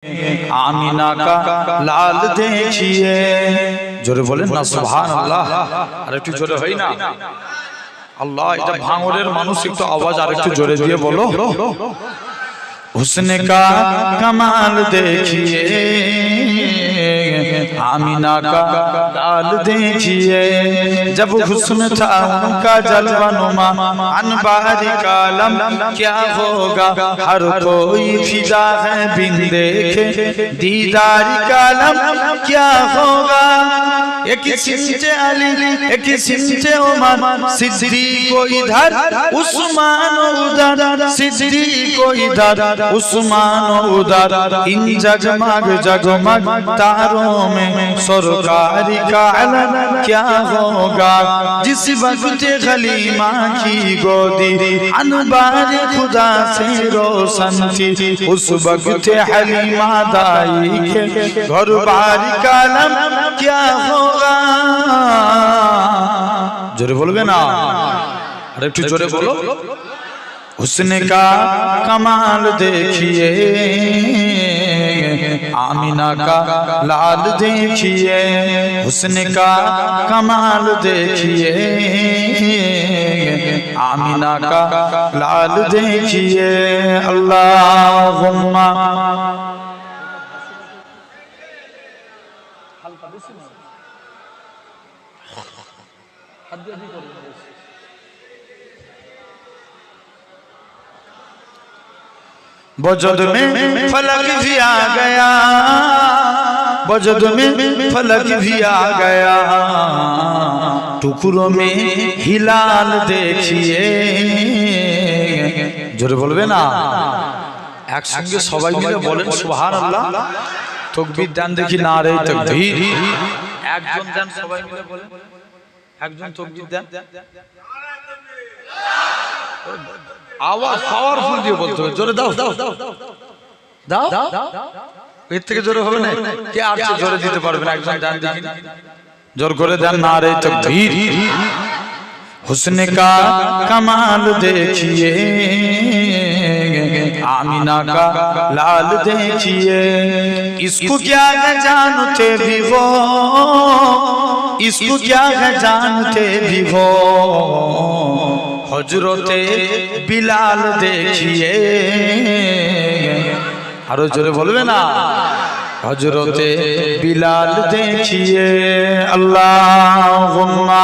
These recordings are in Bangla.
आमीना का लाल देखिए जोरे बोले ना सुभान अल्लाह আর একটু জোরে হয় না আল্লাহ এটা ভাঙরের মানুষ একটু आवाज আর একটু জোরে দিয়ে বলো हुस्न का कमाल देखिए आमीना का लाल देखिए जब हुस्न था उनका जलवा नुमा अनबारी कालम क्या होगा हर कोई फिदा है बिन देखे दीदारी कालम क्या होगा एक सिमटे अली एक सिमटे उमर सिद्दीक को इधर उस्मान उधर सिद्दीक को इधर उस्मान उधर इन जगमग जगमग तारों में सरकारी का आलम क्या होगा जिस वक्त खलीमा की गोदी अनबार खुदा से रोशन थी उस वक्त हलीमा दाई के घर बारी का आलम क्या होगा जोरे बोलोगे ना अरे একটু জোরে বলো हुस्न का कमाल देखिए आमीना का लाल देखिए हुस्न का कमाल देखिए आमीना का लाल देखिए अल्लाहुम्मा वजद में फलक भी आ गया वजद में फलक भी आ गया टुकड़ों में हिलाल देखिए जोरे बोलबे ना एक संगे सबाई मिले बोलें सुबहानाल्लाह तकबीर देन देखी नारे तकबीर একজন দেন সবাই মিলে বলেন একজন তকবীর দেন आवाज पावरफुल दिए बोलते हो जोरे दाओ दाओ दाओ এর থেকে জোরে হবে না কে আর জোরে দিতে পারবে না একজন ডান দেখি জোর করে দেন নারে তাকবীর हुस्न का कमाल देखिए आमीना का लाल देखिए इसको क्या है जानते भी हो इसको क्या है जानते भी हो हजरते बिलाल देखिए आरो जोरे बोलबे ना हजरते बिलाल देखिए अल्लाहुम्मा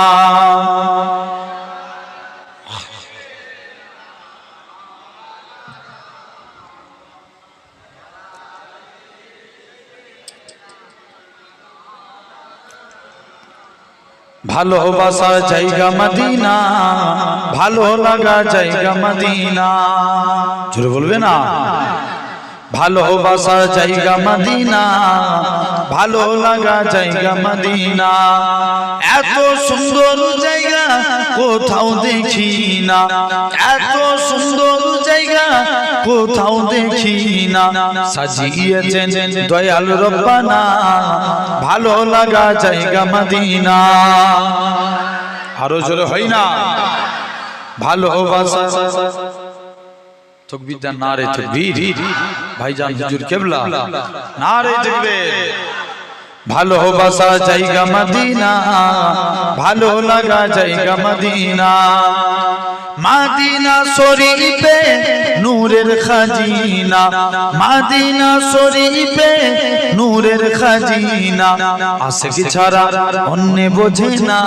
ভালোবাসার জায়গা মদিনা ভালো লাগা জায়গা মদিনা জোরে বলবে না ভালোবাসার জায়গা মদিনা ভালো লাগা জায়গা মদিনা এত সুন্দর জায়গা কোথাও দেখি না এত সুন্দর জায়গা কোথাও দেখি না সাজিয়েছেন দয়াল রব্বানা ভালো লাগা জায়গা মদিনা আরো জোরে হয় না ভালোবাসা तकबीर दें नारे तकबीर भाईजान हुजूर किबला नारे तकबीर ভালোবাসা জায়গা মদিনা ভালো লাগা জায়গা মদিনা মদিনা শরীফে নূরের খাজিনা মদিনা শরীফে নূরের খাজিনা আশিক ছাড়া অন্য বোঝে না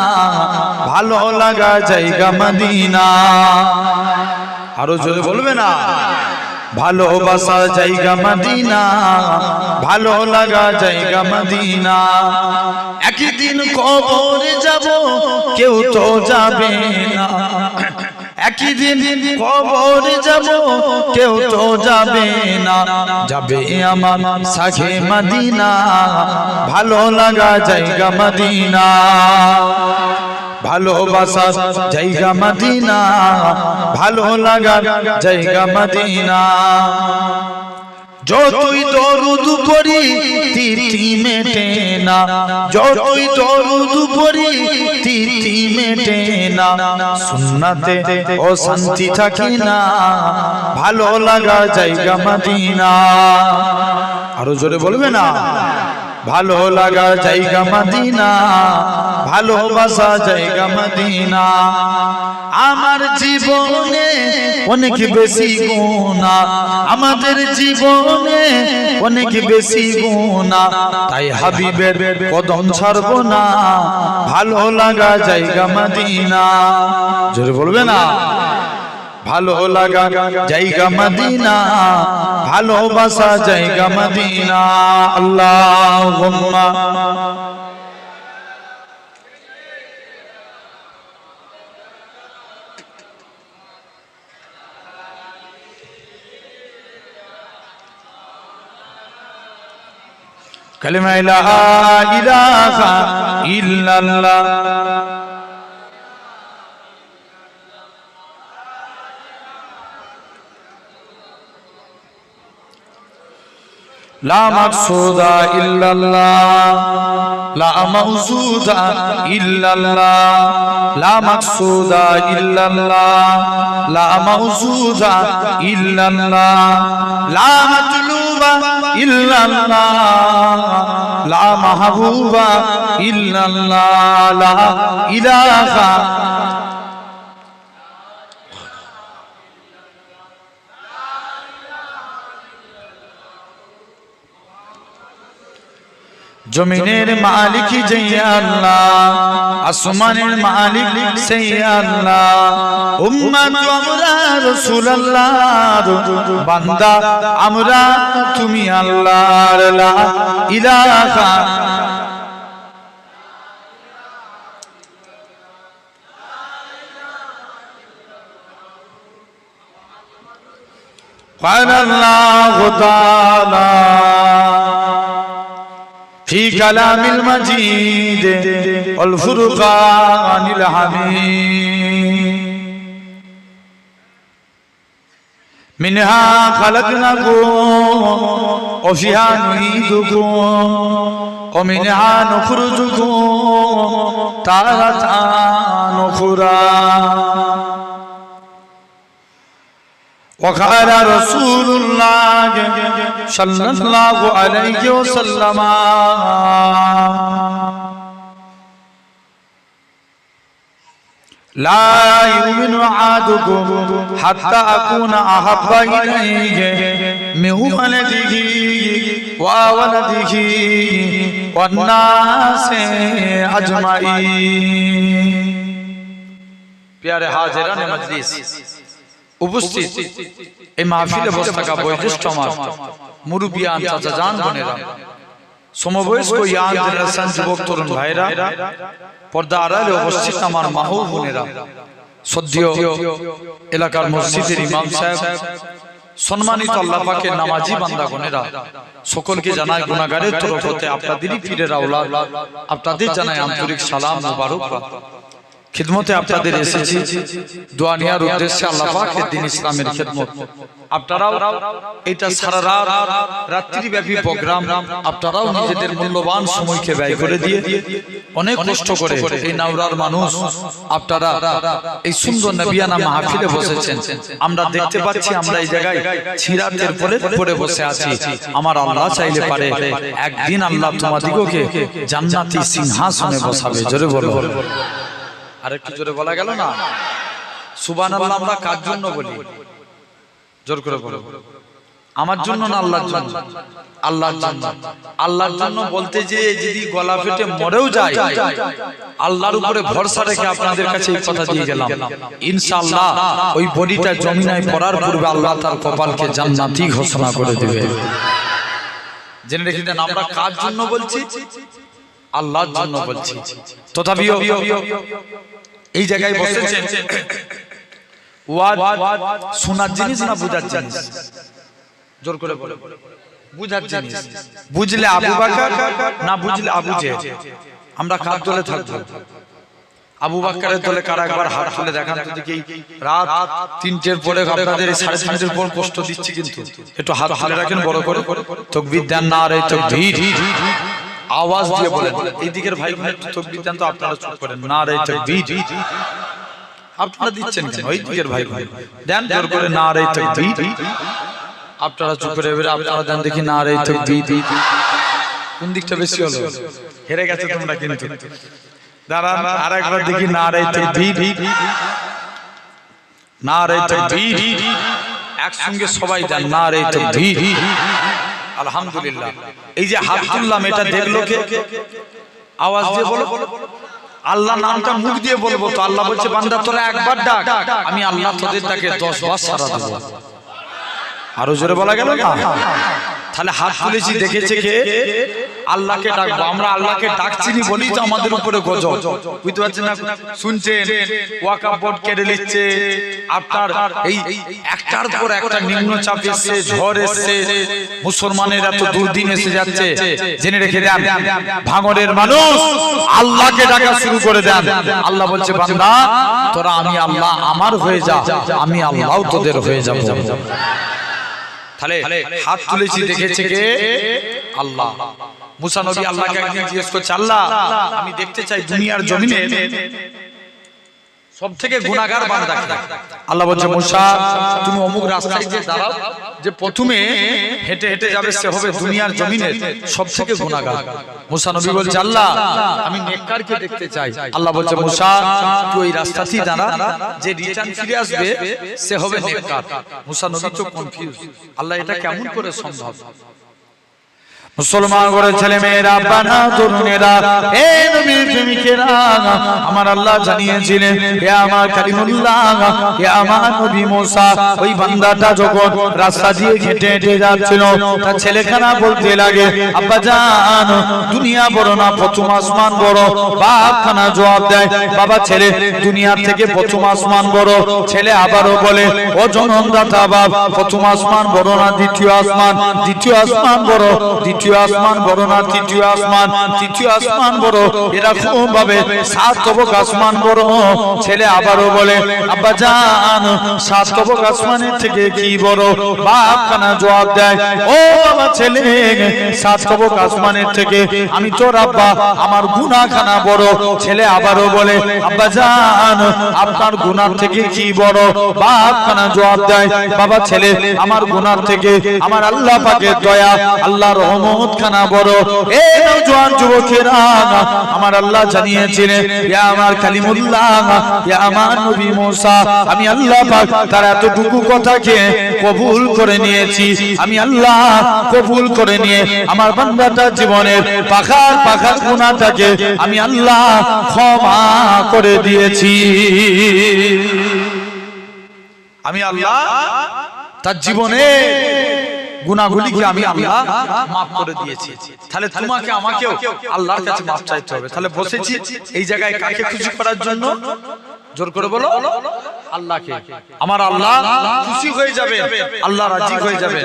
ভালো লাগা জায়গা মদিনা আরো জোরে বলবে না ভালোবাসা জায়গা মদিনা ভালো লাগা জায়গা মদিনা একদিন কবরে যাব কেউ তো যাবে না একদিন কবরে যাব কেউ তো যাবে না যাবে আমার সাথে মদিনা ভালো লাগা জায়গা মদিনা ভালোবাসা জায়গা মদিনা ভালো লাগা জায়গা মদিনা যতই দরুদ পড়ি তিথি মেটে না যতই দরুদ পড়ি তিথি মেটে না সুন্নাতে ও শান্তি থাকে না ভালো লাগা জায়গা মদিনা আরো জোরে বলবে না? ভালো লাগা জায়গা মদিনা, ভালোবাসা জায়গা মদিনা। আমার জীবনে অনেক বেশি গুনাহ, আমাদের জীবনে অনেক বেশি গুনাহ, তাই হাবিবের কদম ছাড়বো না, ভালো লাগা জায়গা মদিনা। জোরে বলবে না? ভালো লাগা জায়গা মদিনা, ভালোবাসা জায়গা মদিনা। আল্লাহুম্মা কালিমা লা ইলাহা ইল্লাল্লাহ। লা মাকসুদা ইল্লাল্লাহ, লা মাউজুদা ইল্লাল্লাহ, লা মাকসুদা ইল্লাল্লাহ, লা মাউজুদা ইল্লাল্লাহ, লা মাতলুবা ইল্লাল্লাহ, লা মাহবুবা ইল্লাল্লাহ, লা ইলাহা জমিনের মালিক যে আল্লাহ, আসমানের মালিক সেই আল্লাহ। উম্মত আমরা রাসূলুল্লাহর বান্দা, আমরা তুমি আল্লাহর। লা ইলাহা আল্লাহু তাআলা في كلام المجيد والفرقان الحميد منها خلقناكم وفيها نعيدكم ومنها نخرجكم تارة أخرى وقال رسول الله صلى الله عليه وسلم لا يؤمن أحدكم حتى أكون أحب إليه من ولده وولده والناس أجمعين। प्यारे हाजिरान मजलिस উপস্থিত এই মাহফিলে বসে থাকা বয়োজ্যেষ্ঠ আমার মুরব্বিয়ান চাচা জান বোনেরা, সমবয়স্ক ইয়ান জেনারেশন যুবক তরুণ ভাইরা, পর্দা আড়ালে উপস্থিত আমার মা ও বোনেরা, শ্রদ্ধেয় এলাকার মসজিদের ইমাম সাহেব, সম্মানিত আল্লাহ পাকের নামাজি বান্দা বোনেরা, সকলকে জানাই গুনাহগারের তরফ হতে আপনাদেরই পীরের আওলাদ, আপনাদের জানাই আন্তরিক সালাম মুবারকবাদ। খিদমতে আপনাদের এসেছি দোয়া নেওয়ার উদ্দেশ্যে, আল্লাহ পাকের দ্বীন ইসলামের খিদমত। আপনারাও এটা সারা রাত রাত্রি ব্যাপী প্রোগ্রাম, আপনারাও নিজেদের মূল্যবান সময়কে ব্যয় করে দিয়ে অনেক কষ্ট করে এই নাওরার মানুষ আপনারা এই সুন্দর নবিয়ানা মাহফিলে বসেছেন। আমরা দেখতে পাচ্ছি আমরা এই জায়গায় ছিরাতের পরে বসে আছি। আমার আল্লাহ চাইলে পারে একদিন আল্লাহ তোমাদিগকে জান্নাতি সিংহাসনে বসাবে। জোরে বলো, আরেকটু জোরে বলা গেল না? সুবহানাল্লাহ আমরা কার জন্য বলি? জোর করে বলো। আমার জন্য না আল্লাহর জন্য? আল্লাহর জন্য। আল্লাহর জন্য বলতে যে যদি গলা ফেটে মরেও যায়, আল্লাহর উপরে ভরসা রেখে আপনাদের কাছে এই কথা দিয়ে গেলাম, ইনশাআল্লাহ ওই বডিটা জমিনায় পড়ার পূর্বে আল্লাহ তার কপালকে জান্নাতি ঘোষণা করে দেবে। জেনে রেখে দেন আমরা কার জন্য বলছি? আল্লাহর জন্য বলছি। তথাপিও এই জায়গায় বসেছেন, ওয়াজ শোনার জিনিস না বুঝার জিনিস? জোর করে বলো। বুঝার জিনিস। বুঝলে আবু বকর, না বুঝলে আবু জেহেল। আমরা কার দলে থাকবো? আবু বকরের দলে কারা একবার হাত তুলে দেখান তো দেখি। রাত 3টের পরে আপনাদের 3:30 পর কষ্ট দিচ্ছি, কিন্তু একটু হাত তুলে রাখেন বড় করে। তাকবীর দেন, নারে তাকবীর, আওয়াজ দিয়ে বলেন। এই দিকের ভাই বোন একটু তাকবীর দেন তো, আপনারা চুপ করেন। নারে তাকবীর আপনারা দিচ্ছেন কেন? ওই দিকের ভাই বোন দেন জোর করে নারে তাকবীর। আপনারা চুপ করে এবারে আপনারা দেন দেখি না রে তাকবীর। কোন দিকটা বেশি হলো? হেরে গেছে তোমরা কিন্তু। দাঁড়ান আরেকবার দেখি না রে তাকবীর, না রে তাকবীর। একসঙ্গে সবাই দেন না রে তাকবীর। আলহামদুলিল্লাহ। এই যে হাত তুললাম এটা দেখলো কে? আওয়াজ দিয়ে বলো। আল্লাহ নামটা মুখ দিয়ে বলবো তো আল্লাহ বলছে বান্দা তোরা একবার ডাক, আমি আল্লাহ তোদের ডাকে 10 বার সাড়া দেব। আরো জোরে বলা গেল না? তাহলে হাত তুলেছি দেখেছে কে? আল্লাহকে ডাকবো। আমরা আল্লাহকে ডাকছি বলি তো আমাদের উপরে গজব, বুঝতে পারছেন না? শুনছেন ওয়াকফ বোর্ড কেড়ে নিচ্ছে, আপনার এই একটার পর একটা নিম্নচাপ এসছে, ঝড় এসছে, মুসলমানের এত দুর্দিন এসে যাচ্ছে। জেনে রেখে দেন ভাঙরের মানুষ আল্লাহকে ডাকা শুরু করে দেন। আল্লাহ বলছে বান্দা তোরা আমি আল্লাহ আমার হয়ে যা, আমি আল্লাহও তোদের হয়ে যাব। তাহলে হাত তুলেছি দেখেছে কে? আল্লাহ। মুসা নবী আল্লাহকে একদিন জিজ্ঞেস করছে আল্লাহ আমি দেখতে চাই দুনিয়ার জমিনে সবথেকে গুনাহগার বান্দাকে। আল্লাহ বলছে মুসা তুমি অমুক রাস্তায় যে দাঁড়াও, যে প্রথমে হেঁটে হেঁটে যাবে সে হবে দুনিয়ার জমিনে সবথেকে গুনাহগার। মুসা নবী বলছে আল্লাহ আমি নেককারকে দেখতে চাই। আল্লাহ বলছে মুসা তুই ওই রাস্তাতেই দাঁড়া, যে রিটার্ন ফিরে আসবে সে হবে নেককার। মুসা নবী তো কনফিউজ, আল্লাহ এটা কেমন করে সম্ভব? মুসলমান করে ছেলে মেয়েরা, বানা তরুণেরা, এ নবীর প্রেমিকেরা, আমার আল্লাহ জানিয়েছিলেন হে আমার কালিমুল্লাহ, হে আমার নবী মুসা, ওই বান্দাটা যখন রাস্তা দিয়ে হেঁটে হেঁটে যাচ্ছিল তার ছেলেখানা বলতে লাগে আব্বা জান দুনিয়া বড় না প্রথম আসমান বড়। বাপখানা জবাব দেয় বাবা ছেলে দুনিয়ার থেকে প্রথম আসমান বড়। ছেলে আবারও বলে ও জনমদাতা বাপ প্রথম আসমান বড় না দ্বিতীয় আসমান, দ্বিতীয় আসমান বড়, দ্বিতীয় আসমান বড় না তৃতীয় আসমান, তৃতীয় আসমান বড়, এরকম ভাবে 7 তবক আসমান বড়। ছেলে আবারও বলে আব্বা জান 7 তবক আসমানের থেকে কি বড়? বাপ খানা জবাব দেয় ও বাবা ছেলে 7 তবক আসমানের থেকে আমি তোর আব্বা আমার গুনাহখানা বড়। ছেলে আবারও বলে আব্বা জান আপনার গুনাহ থেকে কি বড়? বাপ খানা জবাব দেয় বাবা ছেলে আমার গুনাহ থেকে আমার আল্লাহ পাকের দয়া আল্লাহর রহমত খানা বড়। এ নওজোয়ান যুবকেরা আমার আল্লাহ জানিয়েছিলেন ইয়া আমার কালিমুল্লাহ, ইয়া আমার নবী মুসা, আমি আল্লাহ পাক তার এতটুকু কথাকে কবুল করে নিয়েছি। আমি আল্লাহ কবুল করে নিয়ে আমার বান্দাটার জীবনের পাখার পাখার গুনাহটাকে আমি আল্লাহ ক্ষমা করে দিয়েছি। আমি আল্লাহ তার জীবনে গুনাহগুলিকে আমি আল্লাহ মাফ করে দিয়েছি। তাহলে তোমাকে আমাকেও আল্লাহর কাছে মাফ চাইতে হবে। তাহলে বসেছি এই জায়গায় কাকে খুশি করার জন্য? জোর করে বলো আল্লাহকে। আমার আল্লাহ খুশি হয়ে যাবে, আল্লাহ রাজি হয়ে যাবে।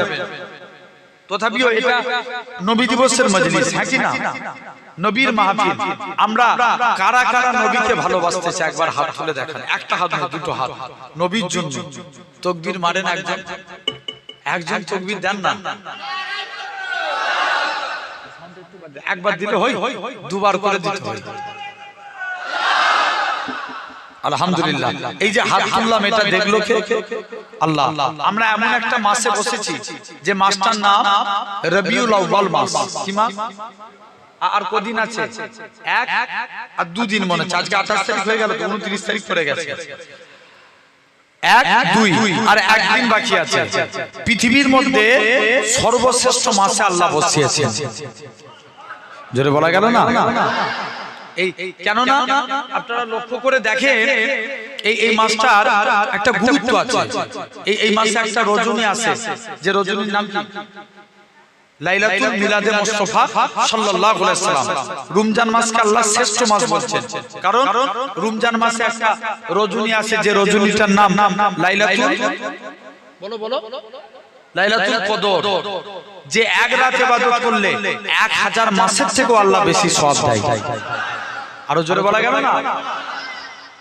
তথাপিও এটা নবী দিবসের মজলিস, হ্যাঁ কি না? নবীর মাহফিল। আমরা কারা কারা নবীকে ভালোবাসতে চাই একবার হাত তুলে দেখান। একটা হাত না, দুটো হাত নবীর জন্য। তাকবীর মারেন একজন, একজন তাকবীর দেন না। একবার দিলে হয়, দুবার করে দিতে হয়। আলহামদুলিল্লাহ। এই যে হাত তুললাম এটা দেখলো কে? আল্লাহ। আমরা এমন একটা মাসে বসেছি যে মাসটার নাম রবিউল আউয়াল মাস। কি মাস? আর কদিন আছে? 1 আর 2 দিন মনে আছে। আজকে 28 তারিখ হয়ে গেল, 29 তারিখ পড়ে গেছে। 1, 2 আর 1 দিন বাকি আছে। পৃথিবীর মধ্যে সর্বশ্রেষ্ঠ মাসে আল্লাহ বসিয়েছেন। জোরে বলা গেল না? এই কেন না আপনারা লক্ষ্য করে দেখেন এই মাসটার একটা গুরুত্ব আছে। এই মাসে একটা রজনী আছে, যে রজনীর নাম কি? লাইলাতুল মিলাদে মুস্তাফা সাল্লাল্লাহু আলাইহি ওয়াসাল্লাম। রমজান মাসকে আল্লাহ শ্রেষ্ঠ মাস বলছেন, কারণ রমজান মাসে একটা রজনী আছে যে রজনীটার নাম লাইলাতুল লাইলাতুল কদর, যে এক রাত ইবাদত করলে 1000 মাসের থেকেও আল্লাহ বেশি সওয়াব দেয়। আরো জোরে বলা গেল না?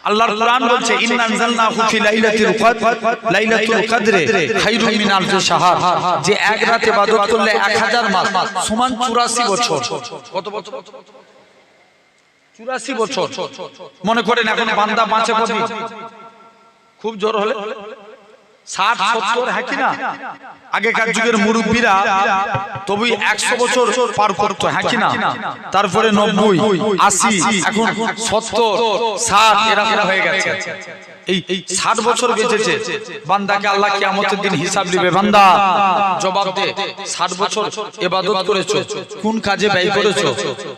আল্লাহর কোরআন বলছে ইন্না আনজালনাহু ফি লাইলাতুল কদর, লাইলাতুল কদরে খায়রুম মিন আলফি শাহর, যে এক রাত ইবাদত করলে 1000 মাস সমান 84 বছর। কত বছর? 84 বছর। মনে করেন এখন বান্দা বাঁচে কতদিন? খুব জোর হলে 60-70, হ্যাঁ কি না? আগেকার যুগের মুরব্বীরা তবু 100 বছর পার করতো, হ্যাঁ কি না? তারপরে 90, 80, এখন 70, 60 এরকম হয়ে গেছে। এই 60 বছর বেঁচেছে বান্দাকে আল্লাহ কিয়ামতের দিন হিসাব দিবে। বান্দা জবাব দে, 60 বছর ইবাদত করেছো, কোন কাজে ব্যয় করেছো?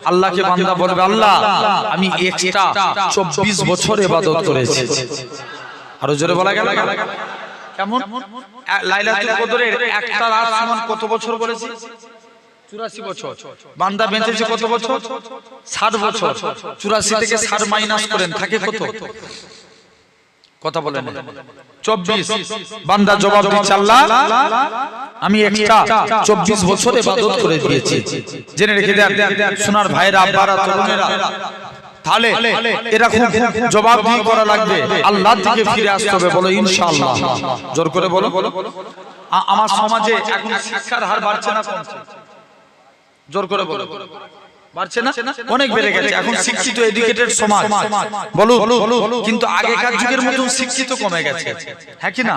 আল্লাহকে বান্দা বলবে, আল্লাহ আমি এক্সট্রা 24 বছর ইবাদত করেছি। আরো জোরে বলা গেল কেমন? লাইলাতুল কদরের একটা রাত সমান কত বছর বলেছি? 84 বছর। বান্দা বেঁচেছে কত বছর? 60 বছর। 84 থেকে 60 মাইনাস করেন, থাকে কত? কথা বলেন। 24। বান্দা জবাব দিচ্ছে, আল্লাহ আমি একটা 24 বছর ইবাদত করে দিয়েছি। জেনে রেখে দেন সোনার ভাইরা, আব্বারা, তরুণেরা, তাহলে এরকম জবাব দিয়ে করা লাগবে, আল্লাহর দিকে ফিরে আসতে হবে। বলো ইনশাআল্লাহ, জোর করে বলো। আমার সমাজে এখন শিক্ষার হার বাড়ছে না কমছে? জোর করে বলো। বাড়ছে না? অনেক বেড়ে গেছে। এখন শিক্ষিত এডুকেটেড সমাজ বলো, কিন্তু আগেকার যুগের মতন শিক্ষিত কমে গেছে, হ্যাঁ কি না?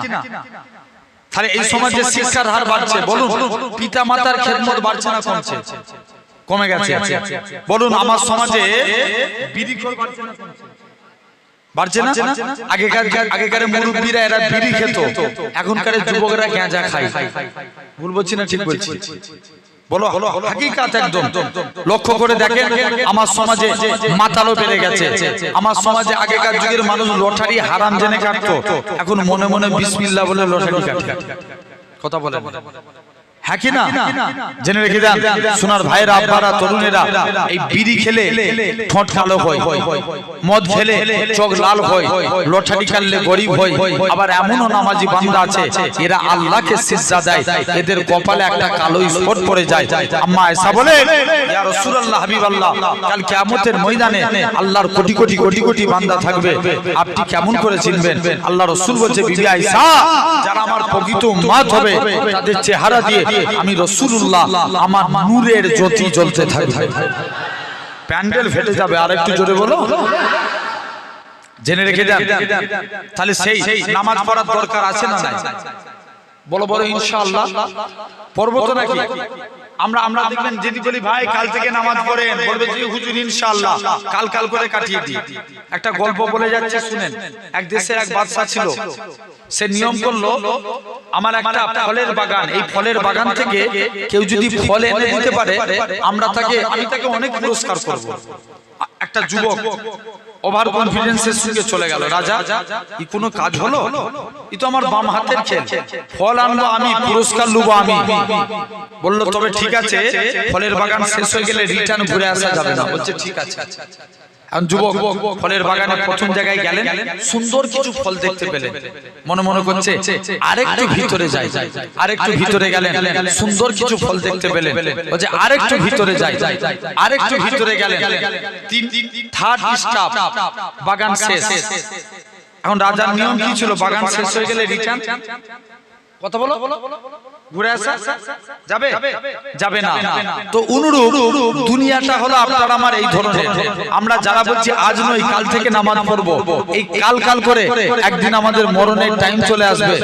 তাহলে এই সমাজে শিক্ষার হার বাড়ছে, বলুন পিতা মাতার খেদমত বাড়ছে না কমছে? কমে গেছে। বলুন আমার সমাজে বিড়িখোর বাড়ছে না কমছে? বাড়ছে না? আগেকার মুরব্বীরা এরা বিড়ি খেত, এখনকার যুবকরা গাঁজা খায়। ভুল বলছি না ঠিক বলছি? বলো হাকিকাত একদম। লক্ষ্য করে দেখেন আমার সমাজে মাতালও বেড়ে গেছে। আমার সমাজে আগেকার যুগের মানুষ লটারি হারাম জেনে কাটতো, এখন মনে মনে বিসমিল্লাহ বলে লটারি কাটে। কথা বলে হ্যাঁ কি না? জেনে রেখে দেন সোনার ভাইরা, আব্বারা, তরুণেরা, এই বিড়ি খেলে ঠোঁট কালো হয়, মদ খেলে চোখ লাল হয়, লটারি কাটলে গরিব হয়। আবার এমনও নামাজি বান্দা আছে এরা আল্লাহকে সিজদা দেয়, এদের কপালে একটা কালো স্পট পড়ে যায়। আম্মা আয়েশা বলে, ইয়া রাসূলুল্লাহ, হাবিবাল্লাহ, কাল কিয়ামতের ময়দানে আল্লাহর কোটি কোটি কোটি কোটি বান্দা থাকবে, আপনি কেমন করে চিনবেন? আল্লাহ রাসূল বলছে, বিবি আয়েশা, যারা আমার প্রকৃত উম্মত হবে তাদের চেহারা দিয়ে আমি রাসূলুল্লাহ আমার নূরের জ্যোতি জ্বলতে থাকবে। প্যান্ডেল ফেটে যাবে। আর একটু জোরে বলো। জেনে রেখে দেন তাহলে সেই নামাজ পড়ার দরকার আছে না নাই? বলো বলো ইনশাআল্লাহ পড়বো তো নাকি? আমরা দেখবেন যদি বলি ভাই কাল থেকে নামাজ পড়েন, বলবে যে হুজুর ইনশাআল্লাহ কাল করে কাটিয়ে দিই। একটা গল্প বলে যাচ্ছে শুনেন। এক দেশে এক বাদশা ছিল, সে নিয়ম করলো আমার একটা ফলের বাগান, এই ফলের বাগান থেকে কেউ যদি ফল এনে দিতে পারে আমি তাকে অনেক পুরস্কার করব। একটা যুবক ওভার কনফিডেন্সের সঙ্গে চলে গেল, রাজা ই কোনো কাজ হলো? ই তো আমার বাম হাতের খেল, ফল আনলো আমি, পুরস্কার লুবো আমি। বললো তবে ঠিক আছে, ফলের বাগান শেষ হয়ে গেলে রিটার্ন ঘুরে আসা যাবে না। বলছে ঠিক আছে। যুবক ফলের বাগানে প্রথম জায়গায় গেলেন, সুন্দর কিছু ফল দেখতে পেলেন, মনে মনে করছে আরেকটু ভিতরে যাই। আরেকটু ভিতরে গেলেন, সুন্দর কিছু ফল দেখতে পেলেন, বলছে আরেকটু ভিতরে যাই। আরেকটু ভিতরে গেলেন, থার্ড স্টপ, বাগান শেষ। এখন রাজার নিয়ম কি ছিল? বাগান শেষ হয়ে গেলে রিটার্ন কথা বলো ঘুরে আসা যাবে না। তো অনুরূপ দুনিয়াটা হলো আপনার আমার এই ধরনের। আমরা যারা বলছি আজ নয় কাল থেকে নামাজ পড়বো, এই কাল করে একদিন আমাদের মরণের টাইম চলে আসবে,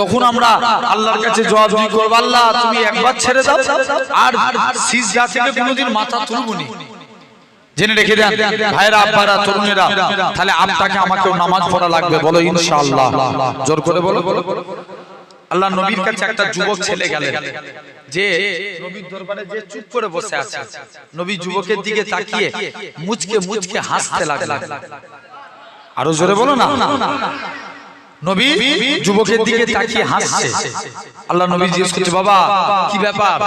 তখন আমরা আল্লাহর কাছে জবাব দিয়ে করবো, আল্লাহ তুমি একবার ছেড়ে দাও, আর সিজদা থেকে কোনোদিন মাথা তুলবনি। জেনে রেখে দেন ভাইরা, আব্বারা, তরুণেরা, তাহলে আপনাকে আমাকেও নামাজ পড়া লাগবে। বলো ইনশাআল্লাহ, জোর করে বলো। আল্লাহ নবীর কাছে একটা যুবক ছেলে গেলেন, যে নবীর দরবারে যে চুপ করে বসে আছে। নবী যুবকের দিকে তাকিয়ে মুচকে হাসতে লাগলেন। আরো জোরে বলো না। নবী যুবকের দিকে তাকিয়ে হাসছে। আল্লাহ নবী জিজ্ঞেস করছে, বাবা কি ব্যাপার?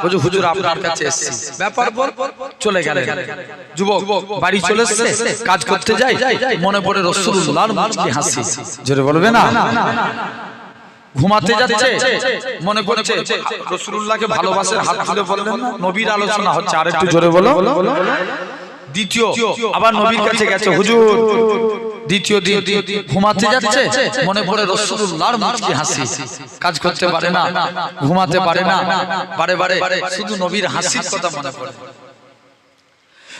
বলছে হুজুর আপনার কাছে এসেছি। ব্যাপার বল। চলে গেলেন। যুবক বাড়ি চলে এসেছে, কাজ করতে যায়, মনে পড়ে রাসূলুল্লাহর মুচকি হাসি। জোরে বলবে না। ঘুমাতে যাচ্ছে, মনে করছে রাসূলুল্লাহকে ভালোবাসে, হাত তুলে বললেন না। নবীর আলোচনা হচ্ছে, আরেকটু জোরে বলো। দ্বিতীয় আবার নবীর কাছে গেছে, হুজুর দ্বিতীয় দিন ঘুমাতে যাচ্ছে, মনে পড়ে রাসূলুল্লাহর মুচকি হাসি। কাজ করতে পারে না, ঘুমাতে পারে না, বারে বারে শুধু নবীর হাসির কথা মনে পড়ে।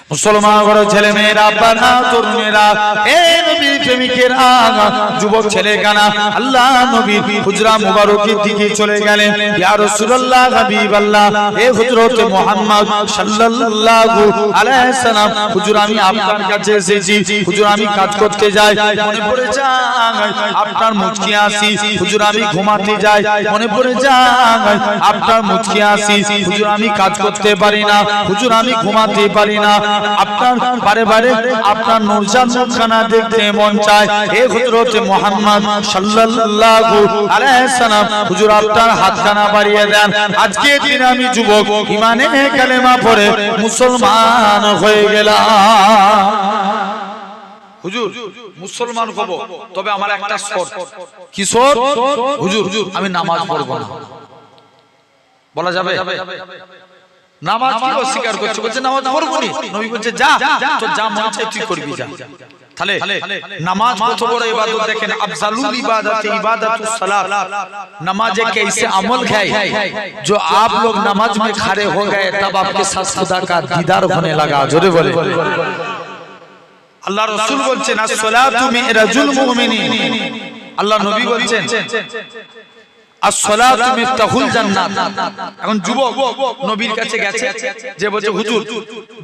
মুসলমান ঘর ছেলে মেয়েরা বানা তরুণেরা এ নবীর প্রেমিকেরা যুবক ছেলে কানা আল্লাহ নবী হুজরা মুবারকের দিকে চলে গেলেন ইয়া রাসূলুল্লাহ হাবিবাল্লাহ এ হযরত মুহাম্মদ সাল্লাল্লাহু আলাইহি সাল্লাম হুজুর আমি আপনার কাছে এসেছি হুজুর আমি কাজ করতে যাই মনে পড়ে যায় আপনার মুচকি হাসি হুজুর আমি ঘুমাতে যাই মনে পড়ে যায় আপনার মুচকি হাসি হুজুর আমি কাজ করতে পারি না হুজুর আমি ঘুমাতে পারি না আপনার বারে বারে আপনার নূরজান মুখখানা দেখতে মন চায় হে হযরত মুহাম্মদ সাল্লাল্লাহু আলাইহি সাল্লাম হুজুর আপনার হাতখানা বাড়িয়ে দেন আজকে দিন আমি যুবক ঈমানে কালেমা পড়ে মুসলমান হয়ে গেলাম হুজুর মুসলমান হব তবে আমার একটা শর্ত কি শর্ত হুজুর আমি নামাজ পড়ব না বলা যাবে নামাজ কি অস্বীকার করছে বলছে নামাজ পড়বো নি নবী বলছে যা তো যা মন চাই তুই করবি যা তাহলে নামাজ কত বড় ইবাদত দেখেন अफजलुल इबादत इबादतुस सलात नमाज एक ऐसे अमल है जो आप लोग नमाज में खड़े हो गए तब आपके साथ खुदा का दीदार होने लगा जोरे बोले আল্লাহ রাসূল বলছেন as-salatu mi'rajul mu'minin আল্লাহ নবী বলছেন as-salatu miftahul জান্নাত এখন যুবক নবীর কাছে গেছে যে বলছে হুজুর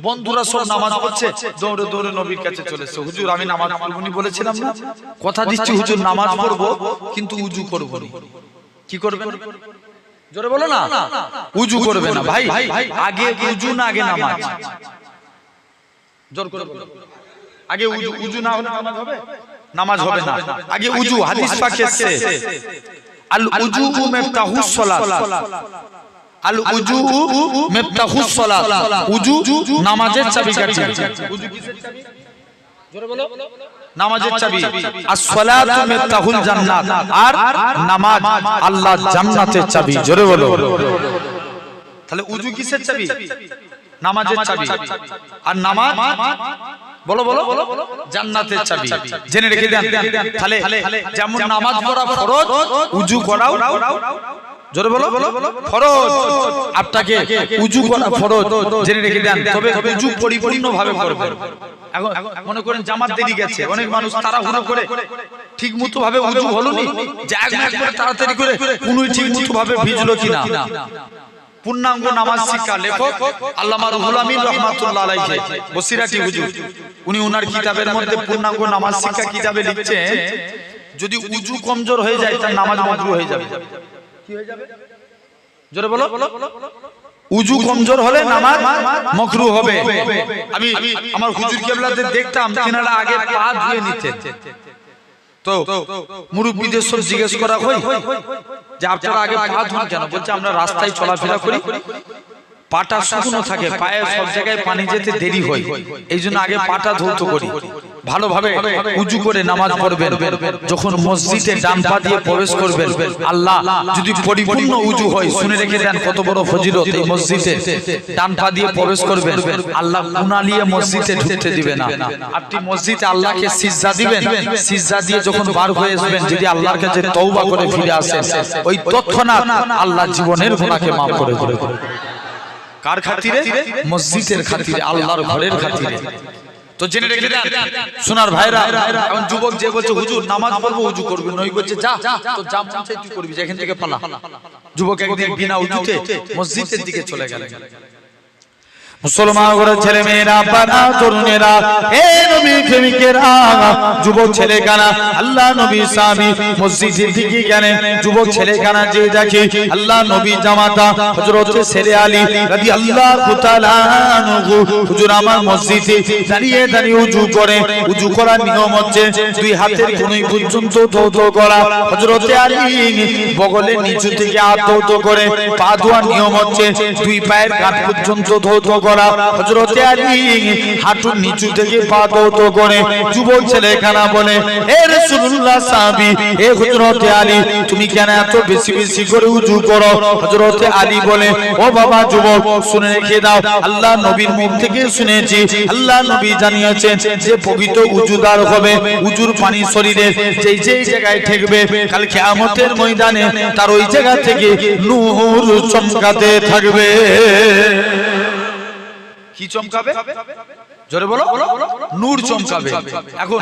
বন্ধুরা সব নামাজ পড়ছে দৌড়ে দৌড়ে নবীর কাছে চলেছে হুজুর আমি নামাজ পড়বনি বলেছিলাম না কথা দিচ্ছি হুজুর নামাজ পড়ব কিন্তু ওযু করব না কি করবেন জোরে বলো না ওযু করবে না ভাই আগে ওযু না আগে নামাজ জোর করে বলো আগে ওযু না হলে নামাজ হবে নামাজ হবে না আগে ওযু হাদিস পাকে এসেছে আল উজু মিফতাহুস সালাত আল উজু মিফতাহুস সালাত উজু নামাজের চাবিকাঠি উজু কিসের চাবি জোরে বলো নামাজের চাবি as-সালাতু মিফতাহুল জান্নাত আর নামাজ আল্লাহ জান্নাতের চাবি জোরে বলো তাহলে উজু কিসের চাবি নামাজের চাবি আর নামাজ বলো বলো জান্নাতের চাবি জেনে রেখে দেন তাহলে যেমন নামাজ পড়া ফরজ ওযু করাও জোরে বলো ফরজ আপনাকে ওযু করা ফরজ জেনে রেখে দেন তবে ওযু পরিপূর্ণভাবে করবেন এখন মনে করেন জামাত দেরি গেছে অনেক মানুষ তাড়াহুড়ো করে ঠিকমতো ভাবে ওযু হলোনি যে একবার তাড়াতাড়ি করে কোনই ঠিকমতো ভাবে ভিজলো কিনা পূর্ণাঙ্গ নামাজ শিক্ষা লেখক আল্লামা রুহুল আমিন রাহমাতুল্লাহ আলাইহি বসিরাটি হুজুর উনি ওনার কিতাবের মধ্যে পূর্ণাঙ্গ নামাজ শিক্ষা কিতাবে লিখছেন যদি ওযু কমজোর হয়ে যায় তার নামাজ মাকরুহ হয়ে যাবে কি হয়ে যাবে জোরে বলো ওযু কমজোর হলে নামাজ মাকরুহ হবে আমি আমার হুজুর কিবলাদের দেখতাম তিনারা আগে পা ধুয়ে নিতেন তো মুরব্বিদের সব জিজ্ঞেস করা হয় যে আপনারা আগে পা ধুন কেন বলছে আমরা রাস্তায় চলাফেরা করি পাটা শুকনো থাকে পায়ে সব জায়গায় পানি যেতে দেরি হয় এইজন্য আগে পাটা ধৌত করি ভালোভাবে ওযু করে নামাজ পড়বেন যখন মসজিদে ডান পা দিয়ে প্রবেশ করবেন আল্লাহ যদি পরিপূর্ণ ওযু হয় শুনে রেখে দেন কত বড় ফজিলত এই মসজিদে ডান পা দিয়ে প্রবেশ করবেন আল্লাহ গুনাহ নিয়ে মসজিদে ঢুকতে দিবে না আপনি মসজিদে আল্লাহকে সিজদা দিবেন সিজদা দিয়ে যখন বার হয়ে আসবেন যদি আল্লাহর কাছে তওবা করে ফিরে আসেন ওই তৎক্ষণাৎ আল্লাহ জীবনের গুনাহকে maaf করে দেবে কার খাতিরে মসজিদের খাতিরে আল্লাহর ঘরের খাতিরে তো জেনে রেখে দেন সোনার ভাইরা এখন যুবক যে বলছে হুজুর নামাজ পড়বো ওযু করবে নই বলছে যা তো যা মন চাই তুই করবি যেখান থেকে পালা যুবক একদিন বিনা ওযুতে মসজিদের দিকে চলে গেল মুসলমান ঘরের ছেলে মেয়েরা বানা তরুণেরা হে নবী প্রেমিকেরা যুবক ছেলে কানা আল্লাহ নবী সাহাবী মসজিদের দিকে গেলেন যুবক ছেলে কানা যে দেখে আল্লাহ নবী জামাতা হযরত শেরে আলী রাদিয়াল্লাহু তাআলা আনহু হুজুর আমার মসজিদে দাঁড়িয়ে দাঁড়িয়ে ওযু করে ওযু করার নিয়ম হচ্ছে দুই হাতের কনুই পর্যন্ত ধৌত করা হযরত আলী বগলের নিচু থেকে হাত ধৌত করে পা ধোয়ার নিয়ম হচ্ছে দুই পায়ের কাঁধ পর্যন্ত ধৌত হযরত আলী হাঁটুর নিচু থেকে পা ধৌত করে যুবক ছেলেখানা বলে হে রাসূলুল্লাহ সাহাবী হে হযরত আলী তুমি কেন এত বেশি বেশি করে ওযু করো হযরত আলী বলে ও বাবা যুবক শুনে রেখে দাও আল্লাহ নবীর মুখ থেকে শুনেছি আল্লাহ নবী জানিয়েছেন যে পবিত্র ওযুদার হবে ওযুর পানি শরীরে যেই যেই জায়গায় ঠেকবে কাল কিয়ামতের ময়দানে তার ওই জায়গা থেকে নূর চমকাতে থাকবে কি চমকাবে? জোরে বলো, নূর চমকাবে। এখন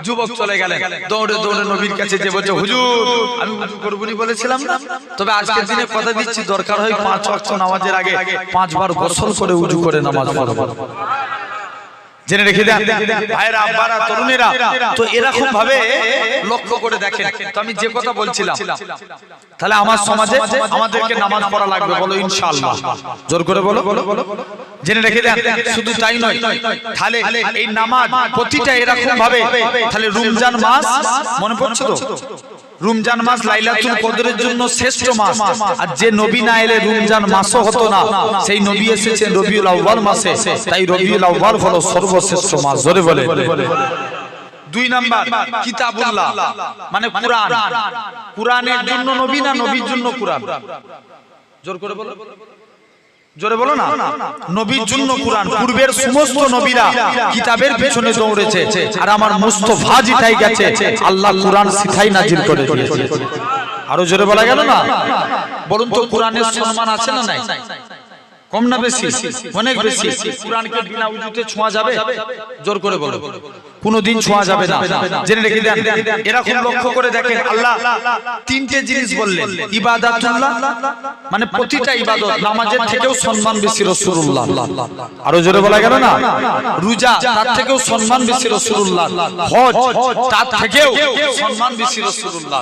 যুবক চলে গেলেন, দৌড়ে দৌড়ে নবীর কাছে যে বলছে, হুজুর আমি উযু করবনি বলেছিলাম না, তবে আজকের দিনে কথা দিচ্ছি দরকার হয় 5 ওয়াক্ত নামাজের আগে 5 বার গোসল করে উযু করে নামাজ পড়ব। জেনে রেখে দেন ভাইরা, আব্বারা, তরুণেরা, তো এরকম ভাবে লক্ষ্য করে দেখেন। তো আমি যে কথা বলছিলাম, তাহলে আমার সমাজে আমাদেরকে নামাজ পড়া লাগবে, বলো ইনশাআল্লাহ, জোর করে বলো। জেনে রেখে দেন, শুধু তাই নয়, তাহলে এই নামাজ প্রতিটা এরকম ভাবে, তাহলে রমজান মাস মনে পড়ছে তো, রমজান মাস লাইলাতুল কদরের জন্য শ্রেষ্ঠ মাস। আর যে নবী না এলে রমজান মাসও হতো না, সেই নবী এসেছেন রবিউল আউয়াল মাসে, তাই রবিউল আউয়াল হলো সর্বশ্রেষ্ঠ মাস। জোরে বলে। 2 নাম্বার কিতাবুল্লাহ, মানে কুরআন। কুরআনের জন্য নবী না নবীর জন্য কুরআন? জোর করে বলো, জোরে বলো না। নবীর জন্য কুরআন। পূর্বের সমস্ত নবীরা কিতাবের পেছনে দৌড়েছে, আর আমার মুস্তাফা জিতাই গেছে, আল্লাহ কুরআন শিখাই নাজিল করে দিয়েছে। আরো জোরে বলা গেল না? বলুন তো, কুরআনের সম্মান আছে না নাই? কম না বেশি? অনেক বেশি। কুরআনকে বিনা উযুতে ছোঁয়া যাবে? জোর করে বলো, কোনদিন ছোঁয়া যাবে না। জেনে রেখে দেন, এরকম লক্ষ্য করে দেখেন, আল্লাহ 3টে জিনিস বললেন। ইবাদাতুল্লাহ, মানে প্রতিটা ইবাদত, নামাজের থেকেও সম্মান বেশি রাসূলুল্লাহ। আরো জোরে বলা গেল না? রোজা, তার থেকেও সম্মান বেশি রাসূলুল্লাহ। হজ, তার থেকেও সম্মান বেশি রাসূলুল্লাহ।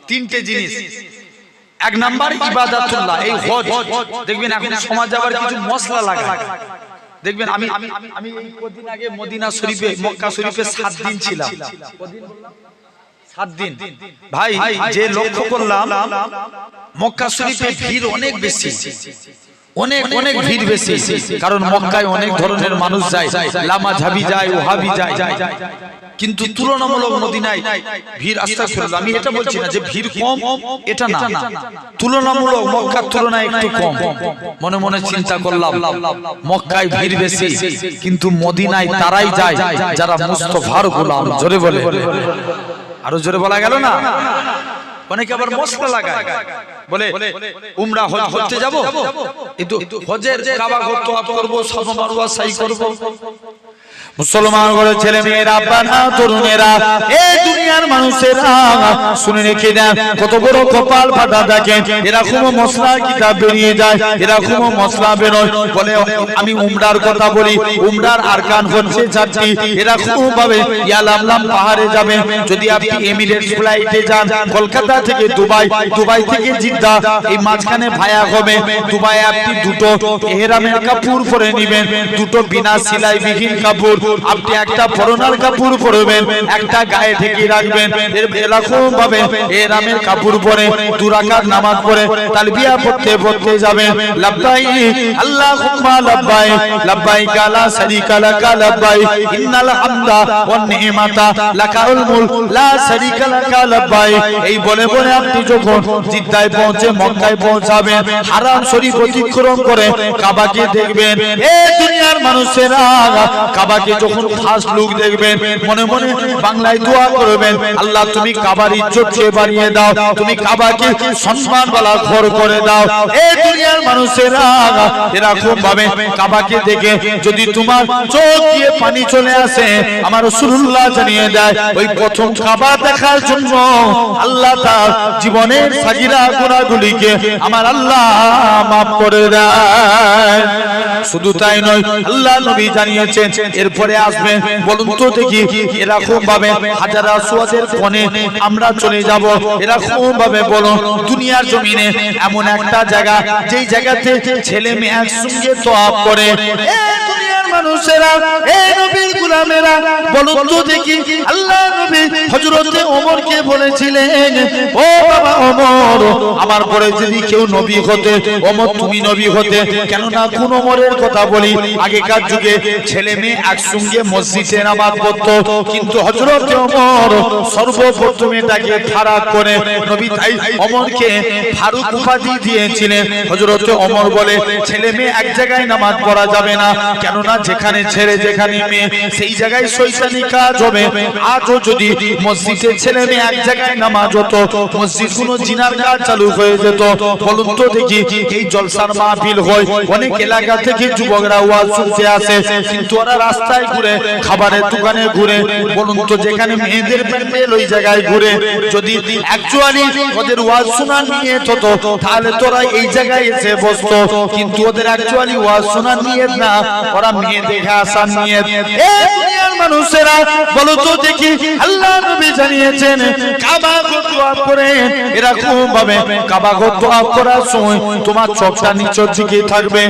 3টে জিনিস। 1 নাম্বার ইবাদাতুল্লাহ, এই হজ। দেখবেন এখন সমাজ আবার কিছু মশলা লাগায়। দেখবেন আমি এই কদিন আগে মদিনা শরীফে, মক্কা শরীফে 7 দিন ছিলাম। 7 দিন ভাই, যে লক্ষ্য করলাম মক্কা শরীফে ভিড় অনেক বেশি, অনেক অনেক ভিড় বেশি। কারণ মক্কায় অনেক ধরনের মানুষ যায়, লামাঝাবি যায়, ওহাবি যায়, কিন্তু তুলনামূলক মদিনায় ভিড়, আস্তাগফিরুল্লাহ, আমি এটা বলছি না যে ভিড় কম, এটা না, তুলনামূলক মক্কার তুলনায় একটু কম। মনে মনে চিন্তা করলাম, মক্কায় ভিড় বেশি, কিন্তু মদিনায় তারাই যায় যারা মুস্তাফার গোলাম। জোরে বলে, আরো জোরে বলা গেল না? অনেকে আবার মশলা লাগায়, বলে উমরা হজ করতে যাব, কিন্তু হজের কাবা ঘর তওয়াফ করব, সাফা মারওয়া সাই করব। মুসলমান ঘরের ছেলে মেয়েরা, বানা তরুণেরা, এই দুনিয়ার মানুষেরা শুনে রেখে দেন, কত বড় কপাল ফাটা দেখেন। এরকম মশলা কিতাব বেরিয়ে যায়, এরকম মশলা বেরোয়, বলে আমি উমরার কথা বলি। উমরার আরকান হচ্ছে 4টি। এরকম ভাবে ইয়ালামলাম পাহাড়ে যাবেন, যদি আপনি এমিরেটস ফ্লাইটে যান, কলকাতা থেকে দুবাই, দুবাই থেকে জিদ্দা, এই মাঝখানে ভায়া হবে। দুবাই আপনি 2টো ইহরামের কাপড় পরে নেবেন, 2টো বিনা সেলাই বিহীন কাপড়। আপনি একটা ফরনার কাপড় পরবেন, একটা গায়ে ঢেকে রাখবেন। এরকম ভাবে ইহরামের কাপড় পরে 2 রাকাত নামাজ পড়ে তালবিয়া পড়তে পড়তে যাবেন, লাব্বাইক আল্লাহুম্মা লাব্বাইক, লাব্বাইক লা শারীকা লাকা লাব্বাইক, ইন্নাল হামদা ওয়ান নি'মাতা লাকাল মুলক লা শারীকা লাকা লাব্বাইক। এই বলে বলে আপনি যখন জিদ্দায় পৌঁছে, মক্কায় পৌঁছাবেন, হারাম শরীফ অতিক্রম করে কাবাকে দেখবেন। এই দুনিয়ার মানুষেরা কাবাকে যখন ফার্স্ট লুক দেখবেন, মনে মনে বাংলায় দোয়া করবেন, আল্লাহ তুমি কাবার ইজ্জতকে বাড়িয়ে দাও, তুমি কাবাকে সম্মানওয়ালা ঘর করে দাও। এই দুনিয়ার মানুষেরা এরকম ভাবে কাবাকে দেখে যদি তোমার চোখ দিয়ে পানি চলে আসে, আমার রাসূলুল্লাহ জানিয়ে দেয়, ওই প্রথম কাবা দেখার জন্য আল্লাহ তার জীবনের সাগীরা গুনাহগুলিকে আমার আল্লাহ মাফ করে দেয়। শুধু তাই নয়, আল্লাহ নবী জানিয়েছেন এরপরে আসবেন। বলুন তো দেখি, এরকম ভাবে হাজার আসওয়াদের কোণে আমরা চলে যাব। এরকম ভাবে বলুন, দুনিয়ার জমিনে এমন একটা জায়গা, যেই জায়গাতে ছেলে মেয়ে একসঙ্গে তওয়াফ করে। মানুষেরা, এই নবীর গোলামেরা, বলুন তো দেখি, আল্লাহ নবী হযরতে ওমরকে বলেছিলেন, ও বাবা ওমর, আমার পরে যদি কেউ নবী হতে, ওমর তুমি নবী হতে। কেননা কোন ওমরের কথা বলি, আগেকার যুগে ছেলে মেয়ে একসঙ্গে মসজিদে নামাজ পড়তো, কিন্তু হযরতে ওমর সর্বপ্রথম এটাকে ফারাক করে নবী তাই ওমরকে ফারুক উপাধি দিয়েছিলেন। হযরতে ওমর বলে, ছেলে মেয়ে এক জায়গায় নামাজ পড়া যাবে না, কেননা যেখানে ছেড়ে যেখানে মেয়ে সেই জায়গায় শয়তানি কাজ হবে। আজও যদি মসজিদে ছেলে মেয়ে এক জায়গায় নামাজ হতো, মসজিদগুলো জিনার কাজ চালু হয়ে যেত। বলুন তো দেখি, এই জলসার মাহফিল হয়, অনেক এলাকা থেকে যুবকরা ওয়াজ শুনতে আসে, কিন্তু ওরা রাস্তায় ঘুরে, খাবারের দোকানে ঘুরে, বলুন তো যেখানে মেয়েদের প্যান্ডেল ওই জায়গায় ঘুরে। যদি অ্যাকচুয়ালি ওদের ওয়াজ শোনার নিয়ত হতো, তাহলে তোরা এই জায়গায় এসে বসতো, কিন্তু ওদের অ্যাকচুয়ালি ওয়াজ শোনার নিয়ত না, ওরা মেয়ে দেখে আসার নিয়ত। এই দুনিয়ার মানুষেরা বলো তো দেখি, আল্লাহ নবী জানিয়েছেন কাবা ঘর তওয়াফ করে এরকম ভাবে কাবা ঘর তওয়াফ করার সময় তোমার চোখটা নিচের দিকে থাকবে,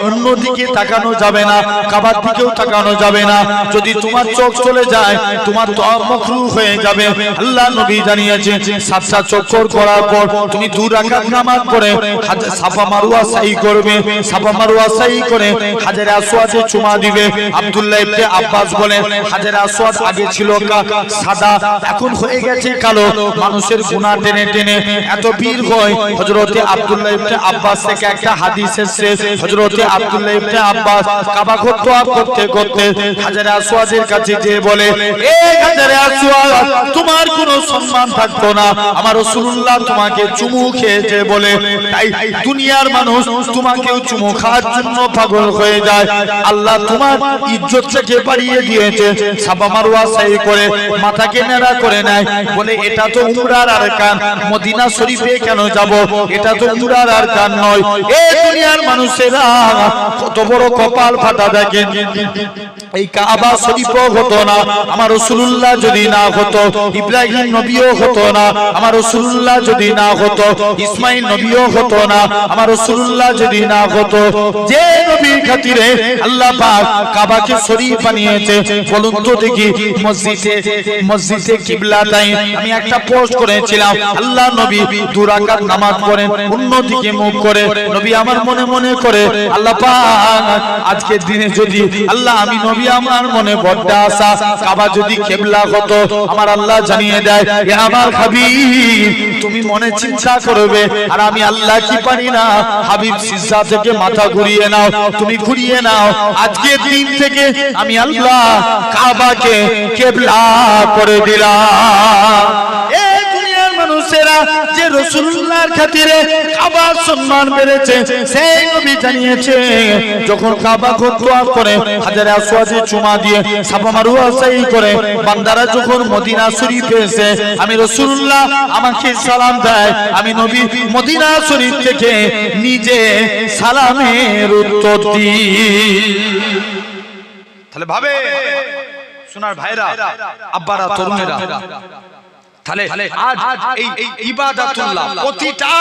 অন্য দিকে তাকানো যাবে না, কাবার দিকেও তাকানো যাবে না। যদি তোমার চোখ চলে যায় তোমার তওয়াফ মাকরুহ হয়ে যাবে। আল্লাহ নবী জানিয়েছেন 7টা চক্কর করার পর তুমি 2 রাকাত নামাজ পড়ে সাফা মারওয়া সাই করবে, সাফা মারওয়া সাই করে হাজরে আসওয়াদে চুমা দিবে। আব্দুল্লাহ ইবনে আব্বাস বলেন হাজরে আসওয়াদ আগে ছিল সাদা, এখন হয়ে গেছে কালো। মানুষের গুনাহ টেনে টেনে এত বীর হয়। হযরতে আব্দুল্লাহ ইবনে আব্বাস থেকে একটা হাদিস এসেছে, হযরতে আব্দুল্লাহ ইবনে আব্বাস কাবা ঘর তওয়াফ করতে করতে হাজরে আসওয়াদের কাছে গিয়ে বলে, এই হাজরে আসওয়াদ তোমার কোনো সম্মান থাকতো না, আমার রাসূলুল্লাহ তোমাকে চুমু খেয়েছে বলে, তাই দুনিয়ার মানুষ তোমাকেও চুমু খাওয়ার জন্য পাগল হয়ে যায়। আল্লাহ তোমার ইজ্জতটাকে বাড়িয়ে দিয়েছে। সাফা মারওয়া সাই করে মাথাকে নেড়া করে নেয়, বলে এটা তো উমরার আরকান, মদিনা শরীফে কেন যাব, এটা তো উমরার আরকান নয়। এই দুনিয়ার মানুষেরা কত বড় কপাল ফাটা দেখেন। এই কাবা শরীফও হতো না আমার রাসূলুল্লাহ যদি না হতো, ইব্রাহিম নবীও হতো না আমার রাসূলুল্লাহ যদি না হতো, ইসমাইল নবীও হতো না আমার রাসূলুল্লাহ যদি না হতো। যে নবীর খাতিরে আল্লাহ পাক কাবাকে শরীফ বানিয়েছে, বলুন তো দেখি মসজিদে কিবলাতাইন আমি একটা পোস্ট করেছিলাম, আল্লাহ নবী 2 রাকাত নামাজ পড়েন অন্যদিকে মুখ করে। নবী আমার মনে মনে করে, আল্লাহ পাক আজকের দিনে যদি আল্লাহ আমি নবী আমার মনে বড় আশা কাবা যদি কিবলা হতো, আমার আল্লাহ জানিয়ে দেয় এ আমার হাবিব তুমি মনে চিন্তা করবে, আর আমি আল্লাহ কি পারি না, হাবিব সিজদা থেকে মাথা ঘুরিয়ে নাও, তুমি ঘুরিয়ে নাও, আজকের দিন থেকে আমি আল্লাহ কাবাকে কিবলা করে দিলাম। এই দুনিয়ার মানুষেরা যে রাসূলুল্লাহর খাতিরে কাবার সম্মান বেড়েছে, সেই নবী জানিয়েছে যখন কাবা ঘর তওয়াফ করে হাজরে আসওয়াদে চুমা দিয়ে সাফা মারওয়া সাই করে বান্দারা যখন মদিনা শরীফে এসে আমি রাসূলুল্লাহ আমাকে সালাম দেয়, আমি নবী মদিনা শরীফ থেকে নিজে সালামের উত্তর দিই। তাহলে ভাবে সোনার ভাইরা, আব্বারা, তরুণেরা, তাহলে আজ এই ইবাদাতুল্লাহ প্রতিটা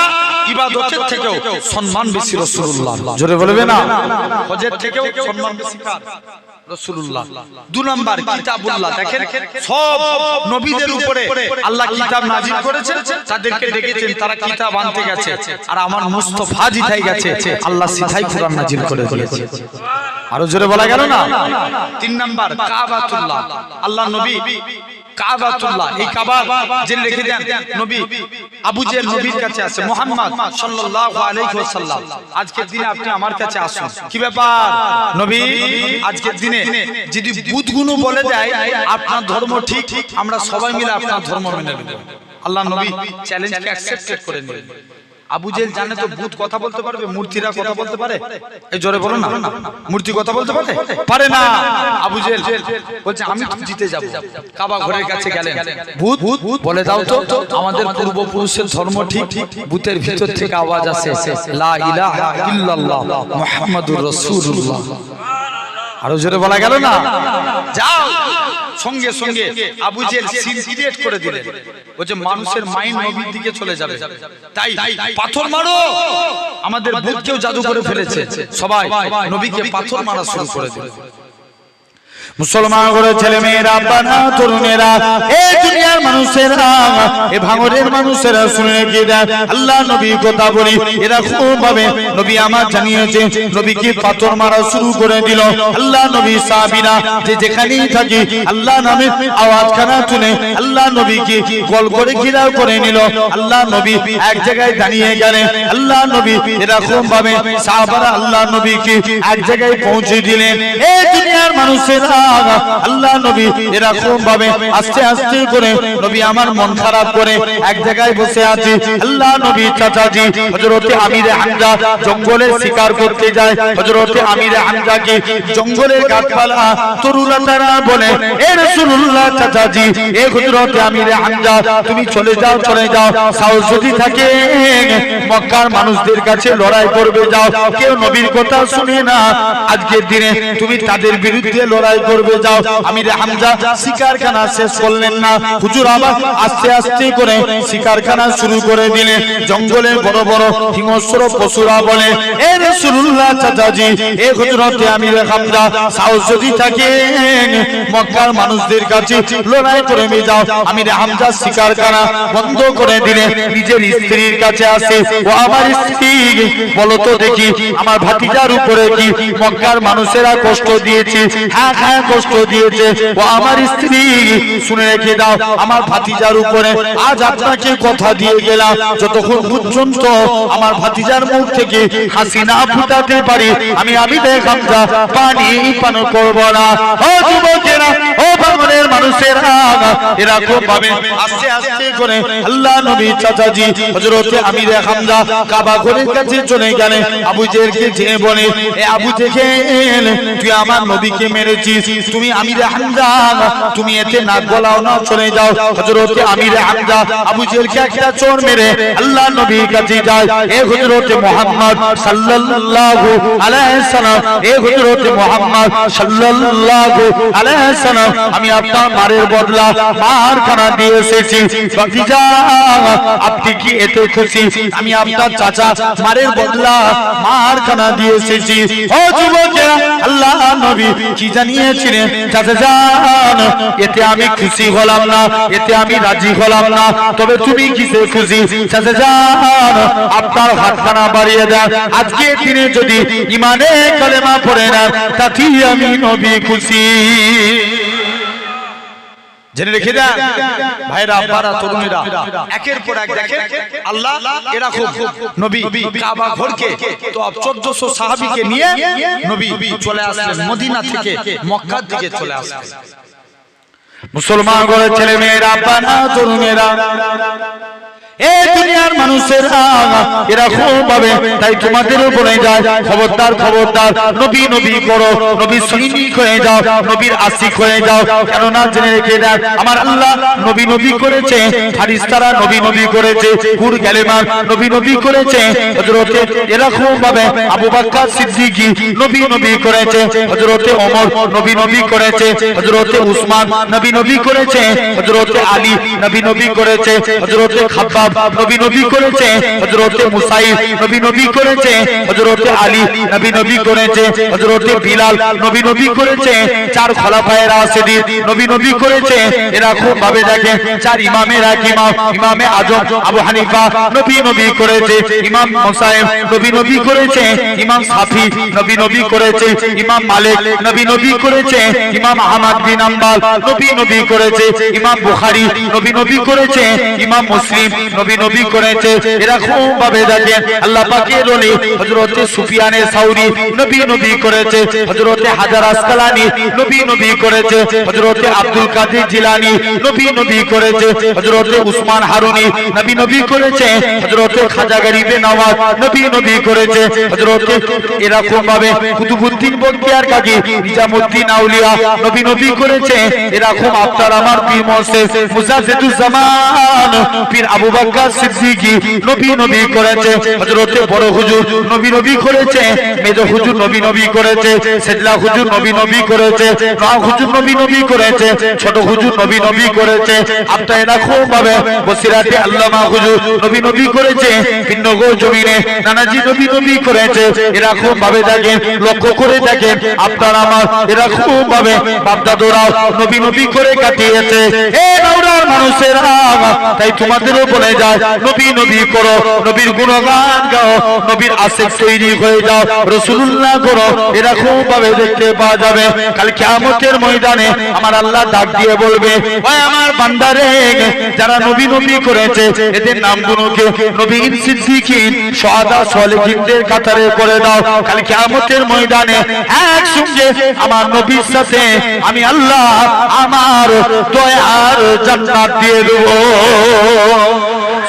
ইবাদতের থেকেও সম্মান বেশি রাসূলুল্লাহ। জোরে বলবে না, হজের থেকেও সম্মান বেশি কার? রাসূলুল্লাহ। 2 নাম্বার কিতাবুল্লাহ। দেখেন সব নবীদের উপরে আল্লাহ কিতাব নাজিল করেছেন, তাদেরকে ডেকেছেন, তারা কিতাব আনতে গেছে, আর আমার মুস্তাফা জিতাই গেছে, আল্লাহ সিধাই কুরআন নাজিল করে দিয়েছে। আরো জোরে বলা গেল না? 3 নাম্বার কাবাতুল্লাহ। আল্লাহ নবী কাবাতুল্লাহ, এই কাবা যে লিখে দেন নবী আবু জেহেল নবীর কাছে আসে, মুহাম্মদ সাল্লাল্লাহু আলাইহি ওয়াসাল্লাম আজকের দিনে আপনি আমার কাছে আসুন, কি ব্যাপার নবী? আজকের দিনে যদি বুতগুলো বলে দেয় আপনার ধর্ম ঠিক, আমরা সবাই মিলে আপনার ধর্ম মেনে নেব। আল্লাহ নবী চ্যালেঞ্জকে অ্যাকসেপ্টেড করে নিলেন। আবু জেহেল জানে তো ভূত কথা বলতে পারবে, মূর্তিরা কথা বলতে পারে? এই জোরে বলো না, মূর্তি কথা বলতে পারে? পারে না। আবু জেহেল বলছে আমি জিতে যাব। কাবা ঘরের কাছে গেলেন, ভূত বলে দাও তো আমাদের পূর্বপুরুষের ধর্ম ঠিক। ভূতের ভিতর থেকে আওয়াজ আসে, লা ইলাহা ইল্লাল্লাহ মুহাম্মাদুর রাসূলুল্লাহ। আরো জোরে বলা গেল না? যাও। সঙ্গে সঙ্গে আবু জেহেল সিন ক্রিয়েট করে দিলেন, বলছে মানুষের মাইন্ড নবীর দিকে চলে যাবে, তাই পাথর মারো। আমাদের ভূতকেও জাদু করে ফেলেছে, সবাই নবীকে পাথর মারা শুরু করে দিল। মুসলমান করে ছেলে মেয়েরা, বানা তরুণেরা, এই দুনিয়ার মানুষেরা, এই ভাঙরের মানুষেরা শুনে রেখে দেন, আল্লাহ নবী কথা বলি, এরা খুব ভাবে নবী আমার জানিয়েছে, নবীকে পাথর মারা শুরু করে দিল। আল্লাহ নবী সাহাবীরা যে যেখানেই থাকি আল্লাহ নামের আওয়াজ খানা তুলে আল্লাহ নবীকে গোল করে ঘেরাও করে নিল। আল্লাহ নবী এক জায়গায় দাঁড়িয়ে গেলেন। আল্লাহ নবী এরকম ভাবে সাহাবারা আল্লাহ নবীকে এক জায়গায় পৌঁছে দিলেন। এই দুনিয়ার মানুষেরা, আল্লাহ নবী এরকম ভাবে আস্তে আস্তে করে নবী আমার মন খারাপ করে এক জায়গায় বসে আছে। আল্লাহ নবী চাচাজি হযরতে আমিরে হামজা জঙ্গলে শিকার করতে যায়। হযরতে আমিরে হামজাকে জঙ্গলের গাছপালা তরুলতারা বলে, এ রাসূলুল্লাহ চাচাজি, এ হযরতে আমিরে হামজা তুমি চলে যাও, চলে যাও, সাহস যদি থাকে মক্কার মানুষদের কাছে লড়াই করবে যাও। কেউ নবীর কথা শুনে না, আজকের দিনে তুমি তাদের বিরুদ্ধে লড়াই করবে যাও। আমিরে হামজা শিকারখানা শেষ করলেন না, হুজুর আবার আস্তে আস্তে করে শিকারখানা শুরু করে দিলেন। জঙ্গলের বড় বড় হিংস্র পশুরা বলে, এ রাসূলুল্লাহ চাচাজি, এ হযরতে আমিরে হামজা সাহস যদি থাকে মক্কার মানুষদের কাছে লড়াই করে যাও। আমিরে হামজা শিকারখানা বন্ধ করে দিলে নিজের স্ত্রীর কাছে আসে, ও আমার স্ত্রী বলো তো দেখি আমার ভাতিজার উপরে কি মক্কার মানুষেরা কষ্ট দিয়েছে? হ্যাঁ হ্যাঁ কষ্ট দিয়েছে। ও আমার স্ত্রী শুনে রেখে দাও, আমার ভাতিজার উপরে আজ আপনাকে কথা দিয়ে গেলাম, যতক্ষণ পর্যন্ত আমার ভাতিজার মুখ থেকে হাসি না ফুটাতে পারি আমি আমিরে হামজা পানি পান করব না। ও যুবকেরা, ও ভাঙনের মানুষেরা, এরকম ভাবে আস্তে আস্তে করে আল্লাহ নবী চাচাজি হযরতে আমিরে হামজা কাবা ঘরের কাছে চলে গেলেন। আবু জেহেলকে যেয়ে বলে, এ আবু জেহেল, তুই আমার নবীকে মেরেছিস, তুমি আমিরে হামজা তুমি এতে নাক গলাও না, চলে যাও। হযরতে আমিরে হামজা আবু জেহেলকে একটা চোর মেরে আল্লাহ নবীর কাছে যায়। এ হযরতে মুহাম্মদ সাল্লাল্লাহু আলাইহি সাল্লাম, এ হযরতে মুহাম্মদ সাল্লাল্লাহু আলাইহি সাল্লাম, আমি আপনার মারের বদলা মার খানা দিয়ে এসেছি। ভাতিজা আপনি কি এতে খুশি? আমি আপনার চাচা মারের বদলা মার খানা দিয়ে এসেছি। ও যুবকেরা, আল্লাহ নবী কি জানিয়েছিলেন? চাচা জান, এতে আমি খুশি হলাম না, এতে আমি রাজি হলাম না, তবে তুমি কিসে খুশি? চাচা জান, আপনার হাতখানা বাড়িয়ে দেন, আজকে দিনে যদি ইমানে কালেমা পড়ে না তাতেই আমি নবী খুশি। জেনে রেখে দেন ভাইরা, আব্বারা, তরুণীরা, একের পর এক দেখেন আল্লাহ এরকম নবী কাবা ঘরকে তো 1400 সাহাবীকে নিয়ে নবী চলে আসলেন মদিনা থেকে মক্কার দিকে চলে আসলেন। মুসলমান ঘরের ছেলে মেয়েরা, আব্বারা, তরুণীরা, এই দুনিয়ার মানুষেরা এরকম ভাবে, তাই তোমাদের উপরে যায়, খবরদার খবরদার, নবী নবী করো, নবীর সৈনিক হয়ে যাও, নবীর আশিক হয়ে যাও। কেননা জেনে রেখে দেন আমার আল্লাহ নবী নবী করেছে, ফারিস্তারা নবী নবী করেছে, হুর গালেমান নবী নবী করেছে, হযরতে এরকম ভাবে আবু বকর সিদ্দিক নবী নবী করেছে, হযরতে ওমর নবী নবী করেছে, হযরতে উসমান নবী নবী করেছে, হযরতে আলী নবী নবী করেছে, হযরতে খাব্বাব নবী নবী করেছে, হযরতে মুসাইব নবী নবী করেছে, হযরতে আলী নবী নবী করেছে, হযরতে বিলাল নবী নবী করেছে, চার খলিফায়ে রাশিদিন নবী নবী করেছে। এরকম ভাবে দেখেন চার ইমামের এক ইমাম, ইমামে আজম আবু হানিফা নবী নবী করেছে, ইমাম মুসাইব নবী নবী করেছে, ইমাম শাফি নবী নবী করেছে, ইমাম মালিক নবী নবী করেছে, ইমাম আহমদ বিন হাম্বল নবী নবী করেছে, ইমাম বুখারী নবী নবী করেছে, ইমাম মুসলিম নবী নবী করেছে। এরকম ভাবে দেখেন আল্লাহ পাকের ওলি হযরতে সুফিয়ানে সাউরি নবী নবী করেছে, হযরতে হাজার আসকালানি নবী নবী করেছে, হযরতে আব্দুল কাদের জিলানী নবী নবী করেছে, হযরতে উসমান হারুনি নবী নবী করেছে, হযরতে খাজা গরিবে নওয়াজ নবী নবী করেছে, হযরতে এরকম ভাবে কুতুবউদ্দিন বখতিয়ার কাজী নিজামউদ্দিন আউলিয়া নবী নবী করেছে। এরকম আপনার আমার পীর মোর্শেদ মুজাদ্দিদুজ জামান পীর আবু বকর সিদ্দিকী নবী নবী করেছে, হযরতে বড় হুজুর নবী নবী করেছে, মেজো হুজুর নবী নবী করেছে, সেদলা হুজুর নবী নবী করেছে, মা হুজুর নবী নবী করেছে, ছোট হুজুর নবী নবী করেছে। আপনারা এরকম ভাবে বসিরাতে আল্লামা হুজুর নবী নবী করেছে, ভিন্নগো জমিনে নানাজি নবী নবী করেছে। এরকম ভাবে দেখেন, লক্ষ্য করে দেখেন, আপনারা আমার এরকম ভাবে বাপদাদুরাও নবী নবী করে কাটিয়েছে। হে নওরার মানুষেরা, তাই তোমাদেরও বলে যায় নবী নবী করো, নবীর গুণগান গাও, নবীর আশিক তৈরি হয়ে যাও, রাসূলুল্লাহ করো। এরকম ভাবে দেখতে পাওয়া যাবে কাল কিয়ামতের ময়দানে আমার আল্লাহ ডাক দিয়ে বলবে, ওই আমার বান্দারে, যারা নবী নবী করেছে এদের নামগুলোকে নবীন সিদ্দিকিন শুহাদা সালেহিনদের কাতারে করে দাও। কাল কিয়ামতের ময়দানে একসঙ্গে আমার নবীর সাথে আমি আল্লাহ আমার দয়ার জান্নাত দিয়ে দেব।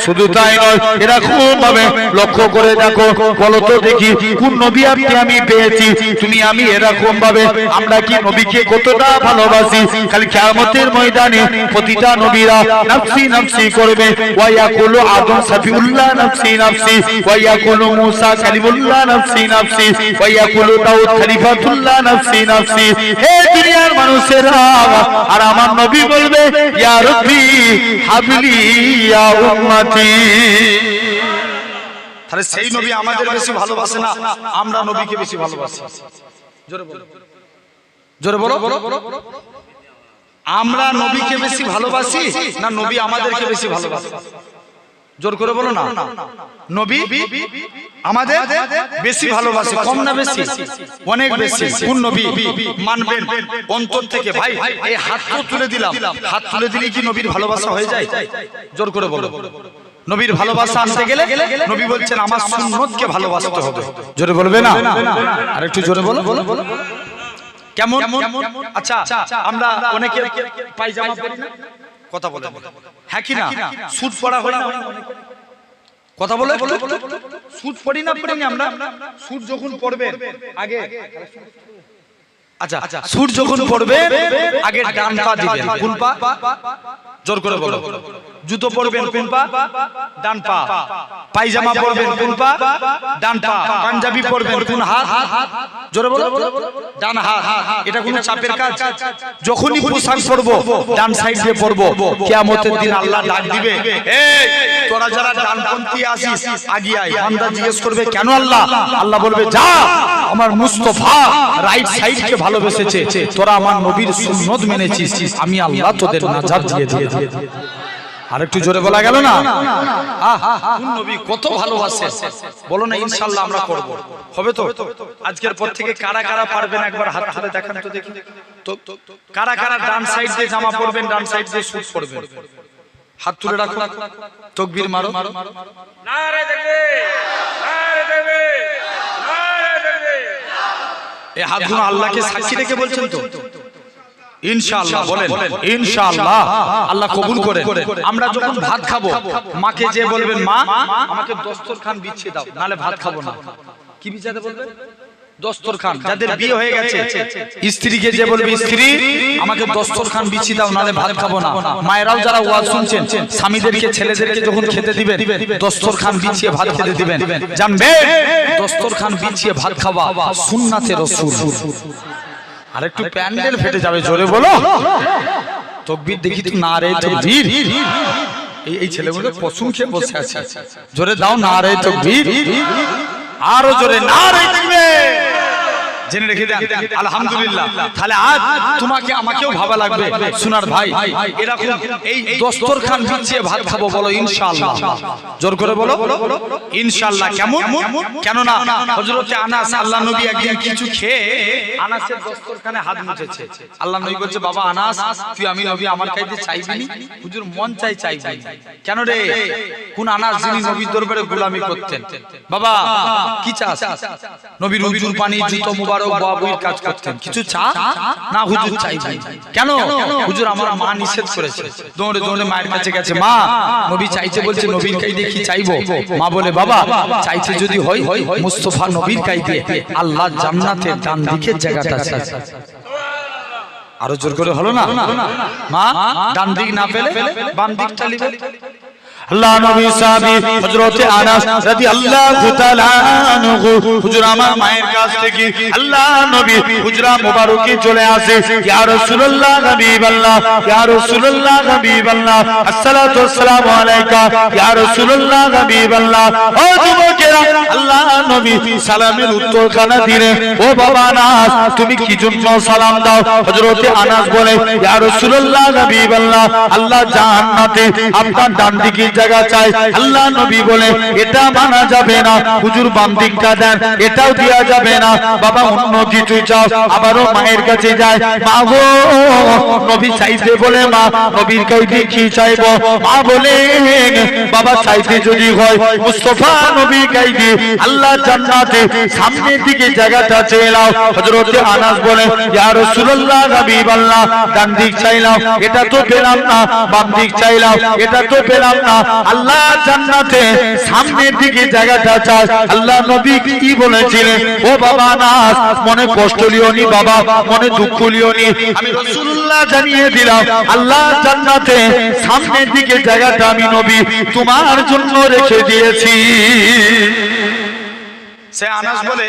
শুধু তাই নয়, এরকম ভাবে লক্ষ্য করে দেখো, বলো তো দেখি কোন নবী আপনি আমি পেয়েছি, তুমি আমি এরকম ভাবে আমরা কি নবীকে কতটা ভালোবাসি। কাল কিয়ামতের ময়দানে প্রতিটা নবীরা নফসি নফসি করবে, ওয়া ইয়াকুলু আদম সাফিউল্লাহ নফসি নফসি, ওয়া ইয়াকুলু মুসা কালিমুল্লাহ নফসি নফসি, ওয়া ইয়াকুলু দাউদ খলিফাতুল্লাহ নফসি নফসি। হে দুনিয়ার মানুষেরা, আর আমার নবী বলবে, ইয়া রাব্বি হাবলি ইয়া উম্মতি। তাহলে সেই নবী আমাদের বেশি ভালোবাসে না, আমরা নবীকে বেশি ভালোবাসি। জোরে বলো, জোরে বলো, আমরা নবীকে বেশি ভালোবাসি না নবী আমাদেরকে বেশি ভালোবাসে? জোর করে বলো না। নবী আমাদের বেশি ভালোবাসে, কম না বেশি? অনেক বেশি। কোন নবী মানবেন অন্তর থেকে? ভাই এই হাত তো তুলে দিলাম, হাত তুলে দিলে কি নবীর ভালোবাসা হয়ে যায়? জোর করে বলো। নবীর ভালোবাসা আনতে গেলে নবী বলছেন আমার সুন্নতকে ভালোবাসতে হবে। জোরে বলবে না? আর একটু জোরে বলো। কেমন? আচ্ছা, আমরা অনেকে পায়জামা পরি না, কথা বলে, হ্যাঁ কি না? স্যুট পরা হয় না, কথা বলে, স্যুট পরি না, পরিনি আমরা? স্যুট যখন পরবে আগে, আচ্ছা স্যুট যখন পরবে আগে ডান পা দিবেন। কোন পা? জোর করে বলো। জুতো পরবেন কোন পা? ডান পা। পায়জামা পরবেন কোন পা? ডান পা। পাঞ্জাবি পরবেন কোন হাত? জোরে বলো। ডান হাত। এটা কোন চাপের কাজ? যখনই পোশাক পরবো ডান সাইড দিয়ে পরবো, কিয়ামতের দিন আল্লাহ ডাক দিবে, এই তোরা যারা ডানপন্থী আছিস আগিয়ে আয়। বান্দা জিজ্ঞেস করবে, কেন আল্লাহ? আল্লাহ বলবে, যা, আমার মুস্তাফা রাইট সাইডকে ভালোবেসেছে, তোরা আমার নবীর সুন্নত মেনেছিস, আমি আল্লাহ তোদের নাজাত দিয়ে দিয়েছি। আর একটু জোরে বলা গেল না? কোন নবী কত ভালোবাসে বলো না? ইনশাআল্লাহ আমরা করব। হবে তো? আজকের পর থেকে কারা কারা পারবেন একবার হাত তুলে দেখান তো দেখি। তো কারা কারা ডান সাইড দিয়ে জামা পরবেন, ডান সাইড দিয়ে স্যুট পরবেন? হাত তুলে রাখো, তাকবীর মারো। নারে তাকবীর, নারে তাকবীর, নারে তাকবীর। এই হাতগুলো আল্লাহকে সাক্ষী রেখে বলছেন তো? ইনশাআল্লাহ বলেন, ইনশাআল্লাহ আল্লাহ কবুল করে। আমরা যখন ভাত খাবো মাকে যে বলবেন, মা আমাকে দস্তরখান বিছিয়ে দাও, নালে ভাত খাবো না। কি বিছাতে বলবেন? দস্তরখান। যাদের বিয়ে হয়ে গেছে স্ত্রীকে যে বলবে, স্ত্রী আমাকে দস্তরখান বিছিয়ে দাও, নালে ভাত খাবো না। মায়েরাও যারা ওয়াজ শুনছেন, স্বামীদেরকে ছেলেদেরকে যখন খেতে দিবেন দস্তরখান বিছিয়ে ভাত খেতে দিবেন। জানবেন দস্তরখান বিছিয়ে ভাত খাওয়া সুন্নাতে রাসূল। আর একটু প্যান্ডেল ফেটে যাবে, জোরে বলো তাকবীর। দেখি তো, নারে তাকবীর। এই ছেলেগুলো পশুম খেয়ে বসে আছে, জোরে দাও নারে তাকবীর। আরো জোরে নারে তাকবীর। জেনে রেখে দেন আলহামদুলিল্লাহ। তাহলে আজ তোমাকে আমাকেও ভাবা লাগবে, সোনার ভাই এরকম এই দস্তরখান বিছিয়ে ভাত খাবো, বলো ইনশাআল্লাহ। জোর করে বলো ইনশাআল্লাহ। কেমন? কেন না হযরতে আনাস, আল্লাহ নবী একদিন কিছু খেয়ে আনাসের দস্তরখানে হাত মুছেছে। আল্লাহ নবী বলছে, বাবা আনাস, তুই আমি নবী আমার খাইতে চাইবি নি? হুজুর মন চাইবি। কেন রে? কোন আনাস যিনি নবীর দরবারে গোলামি করতেন। বাবা কি চাস? নবীর উজুর পানি, জুতো মুবারক, বাবুর কাজ করতেন। কিছু চা না হুজুর চাইবি। কেন? হুজুর আমার মা নিষেধ করেছে। দৌড়ে দৌড়ে মায়ের কাছে গেছে, মা নবী চাইছে বলছে, নবীর কাইতে কি চাইবো? মা বলে, বাবা চাইছে যদি হয় মুস্তাফা নবীর কাইতে আল্লাহ জান্নাতের ডান দিকের জায়গাটা আছে। আরো জোর করে হলো না? মা ডান দিক না পেলে বাম দিকটা নিবে। আল্লাহ নবী সাহাবী হযরত আনাস রাদিয়াল্লাহু তাআলা আনহু হুজুর আমার মায়ের কাছ থেকে আল্লাহ নবী হুজরা মুবারকে চলে আসে, ইয়া রাসূলুল্লাহ হাবিবাল্লাহ, ইয়া রাসূলুল্লাহ হাবিবাল্লাহ, আসসালাতু ওয়াসসালামু আলাইকা ইয়া রাসূলুল্লাহ হাবিবাল্লাহ। ও যুবকেরা, আল্লাহ নবী সালামের উত্তরখানা দিলেন, ও বাবা আনাস তুমি কি জন্য সালাম দাও? হযরত আনাস বলে, ইয়া রাসূলুল্লাহ হাবিবাল্লাহ, আল্লাহ জান্নাতে আপনার ডান দিকে জায়গা চাই। আল্লাহ নবী বলে, এটা মানা যাবে না, হুজুর বাম দিকটা দেন, এটাও দেয়া যাবে না, বাবা অন্য কিছু চাও। আবারও মায়ের কাছে যায়, মা গো নবী চাইতে বলে, মা নবীর কাছে কি চাইবো? মা বলে, বাবা চাইতে যদি হয় মুস্তাফা নবীর কাছে আল্লাহ জান্নাতে সামনের দিকে জায়গাটা চেয়ে নাও। হযরত আনাস বলে, ইয়া রাসূলুল্লাহ হাবিবাল্লাহ, ডান দিক চাইলাম, এটা তো পেলাম না, বাম দিক চাইলাম, এটা তো পেলাম না, আল্লাহ জান্নাতে সামনের দিকে জায়গাটা চাই। আল্লাহ নবী কি বলেছিলেন? ও বাবা আনাস, মনে কষ্ট লিও নি বাবা, মনে দুঃখ লিও নি, আমি রাসূলুল্লাহ জানিয়ে দিলাম আল্লাহ জান্নাতে সামনের দিকে জায়গাটা আমি নবী তোমার জন্য রেখে দিয়েছি। সে আনাস বলে,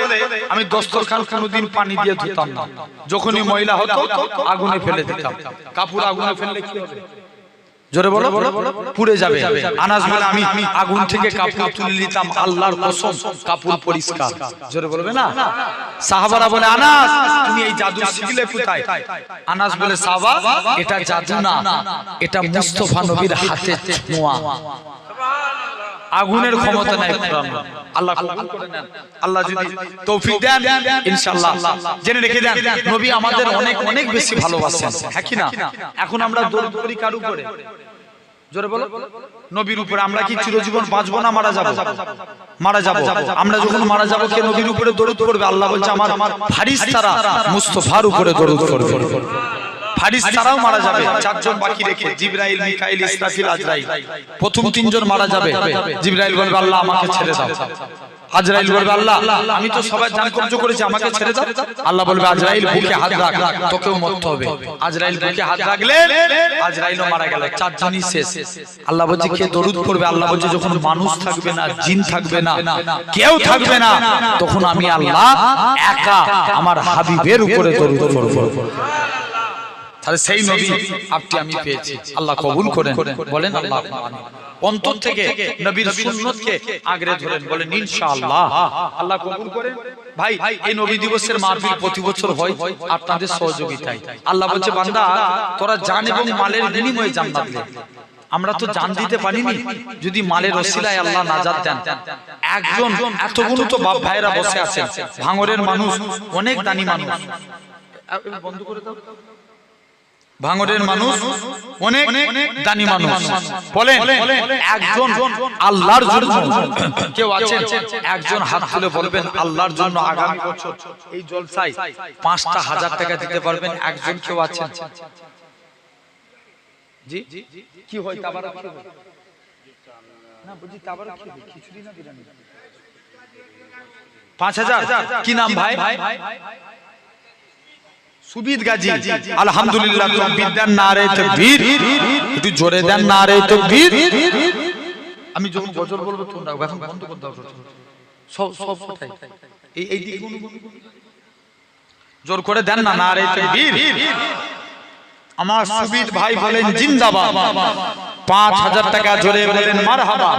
আমি দস্তরখান কোনোদিন পানি দিয়ে ধুতাম না, যখনই ময়লা হতো আগুনে ফেলে দিতাম। কাপড় আগুনে ফেললে কি হবে? জোরে বলো, পুড়ে যাবে। আনাস বলে, আমি আগুন থেকে কাপড় তুলে নিতাম, আল্লাহর কসম কাপড় পরিষ্কার। জোরে বলবে না? সাহাবারা বলে, আনাস তুমি এই জাদু শিখলে কোথায়? আনাস বলে, সাহাবা এটা জাদু না, এটা মুস্তাফা নবীর হাতে ছোঁয়া। আগুনের ক্ষমতা নাই পুরানো। আল্লাহ কবুল করে নেন, আল্লাহ যদি তৌফিক দেন ইনশাআল্লাহ। জেনে রেখে দেন, নবী আমাদের অনেক অনেক বেশি ভালোবাসেন, হ্যাঁ কি না? এখন আমরা দরুদ পড়ি কার উপরে? জোরে বলো, নবীর উপরে। আমরা কি চিরজীবন বাঁচবো না মারা যাব? মারা যাব। আমরা যখন মারা যাব, কে নবীর উপরে দরুদ পড়বে? আল্লাহ বলছে, আমার ফারিস্তারা মুস্তাফার উপরে দরুদ পড়বে। ফারিস্তারাও মারা যাবে, চারজন বাকি রেখে, জিবরাইল, মিকাইল, ইসরাফিল, আজরাইল। প্রথম তিনজন মারা যাবে। জিবরাইল বলবে, আল্লাহ আমাকে ছেড়ে দাও। আজরাইল বলবে, আল্লাহ আমি তো সবাই জান কবজ করেছি, আমাকে ছেড়ে দাও। আল্লাহ বলবে, আজরাইল বুকে হাত রাখ, তোকেও মরতে হবে। আজরাইল বুকে হাত রাখলে আজরাইলও মারা গেল, চারজনই শেষ। আল্লাহ বলছে, কে দরুদ পড়বে? আল্লাহ বলছে, যখন মানুষ থাকবে না, জিন থাকবে না, কেউ থাকবে না, তখন আমি আল্লাহ একা আমার হাবিবের উপরে দরুদ পড়ব। তাহলে সেই নবী আপনি আমি পেয়েছি, আল্লাহ কবুল করেন। বলেন আল্লাহ অন্তর থেকে নবীর সুন্নতকে আগড়ে ধরেন, বলেন ইনশাআল্লাহ, আল্লাহ কবুল করেন। ভাই, এই নবী দিবসের মাহফিল প্রতি বছর হয় আপনাদের সহযোগিতায়। আল্লাহ বলছে, বান্দা তোরা জান এবং মালের বিনিময়ে জান্নাত লে। আমরা তো জান দিতে পারিনি, যদি মালের ওসিলায় আল্লাহ নাজাত দেন। একজন এতগুলো তো বাপ ভাইরা বসে আছেন, ভাঙরের মানুষ, অনেক দানি মানুষ, বন্ধ করে দাও। ভাঙরের মানুষ অনেক দানি মানুষ, বলেন একজন আল্লাহর জন্য কেউ আছেন? একজন হাত তুলে বলবেন, আল্লাহর জন্য আগামী বছর এই জলসায় ৫,০০০ টাকা দিতে পারবেন? একজন কেউ আছেন? জি কি হয়? তাবারক কি হয়? না বুঝি, তাবারক কি হয়? খিচুড়ি না বিরিয়ানি? ৫,০০০। কি নাম ভাই? সুবিদ গাজী। আলহামদুলিল্লাহ, তাকবীর দেন, নারে তাকবীর, একটু জোরে দেন, নারে তাকবীর। আমি যখন গজল বলবো তোমরা এখন বন্ধ করে দাও, সব কোথায় এই দিকে জোর করে দেন না, নারে তাকবীর। আমার সুবিদ ভাই বলেন জিন্দাবাদ। ৫,০০০ টাকা জোরে বলেন মারহাবা,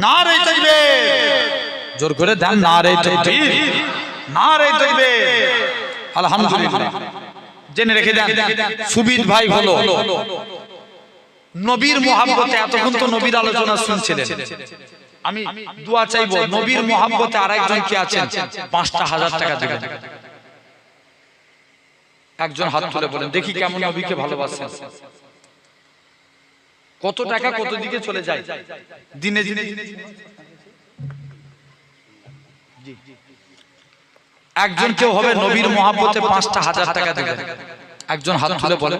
নারে তাকবীর। জোর করে দেন, নারে তাকবীর, নারে তাকবীর। আলহামদুলিল্লাহ। জেনে রেখে দেন, সুবিদ ভাই হলো নবীর মুহাব্বতে। এতক্ষণ তো নবীর আলোচনা শুনছিলেন, আমি দোয়া চাইবো, নবীর মুহাব্বতে আরেকজন কি আছেন? ৫,০০০ টাকা দিবেন। একজন হাত তুলে বলেন দেখি, কেমন নবীকে ভালোবাসেন? কত টাকা কত দিকে চলে যায় দিনে দিনে। একজন কেউ হবে নবীর মহব্বতে ৫,০০০ টাকা দিবেন। একজন হাত তুলে বলে,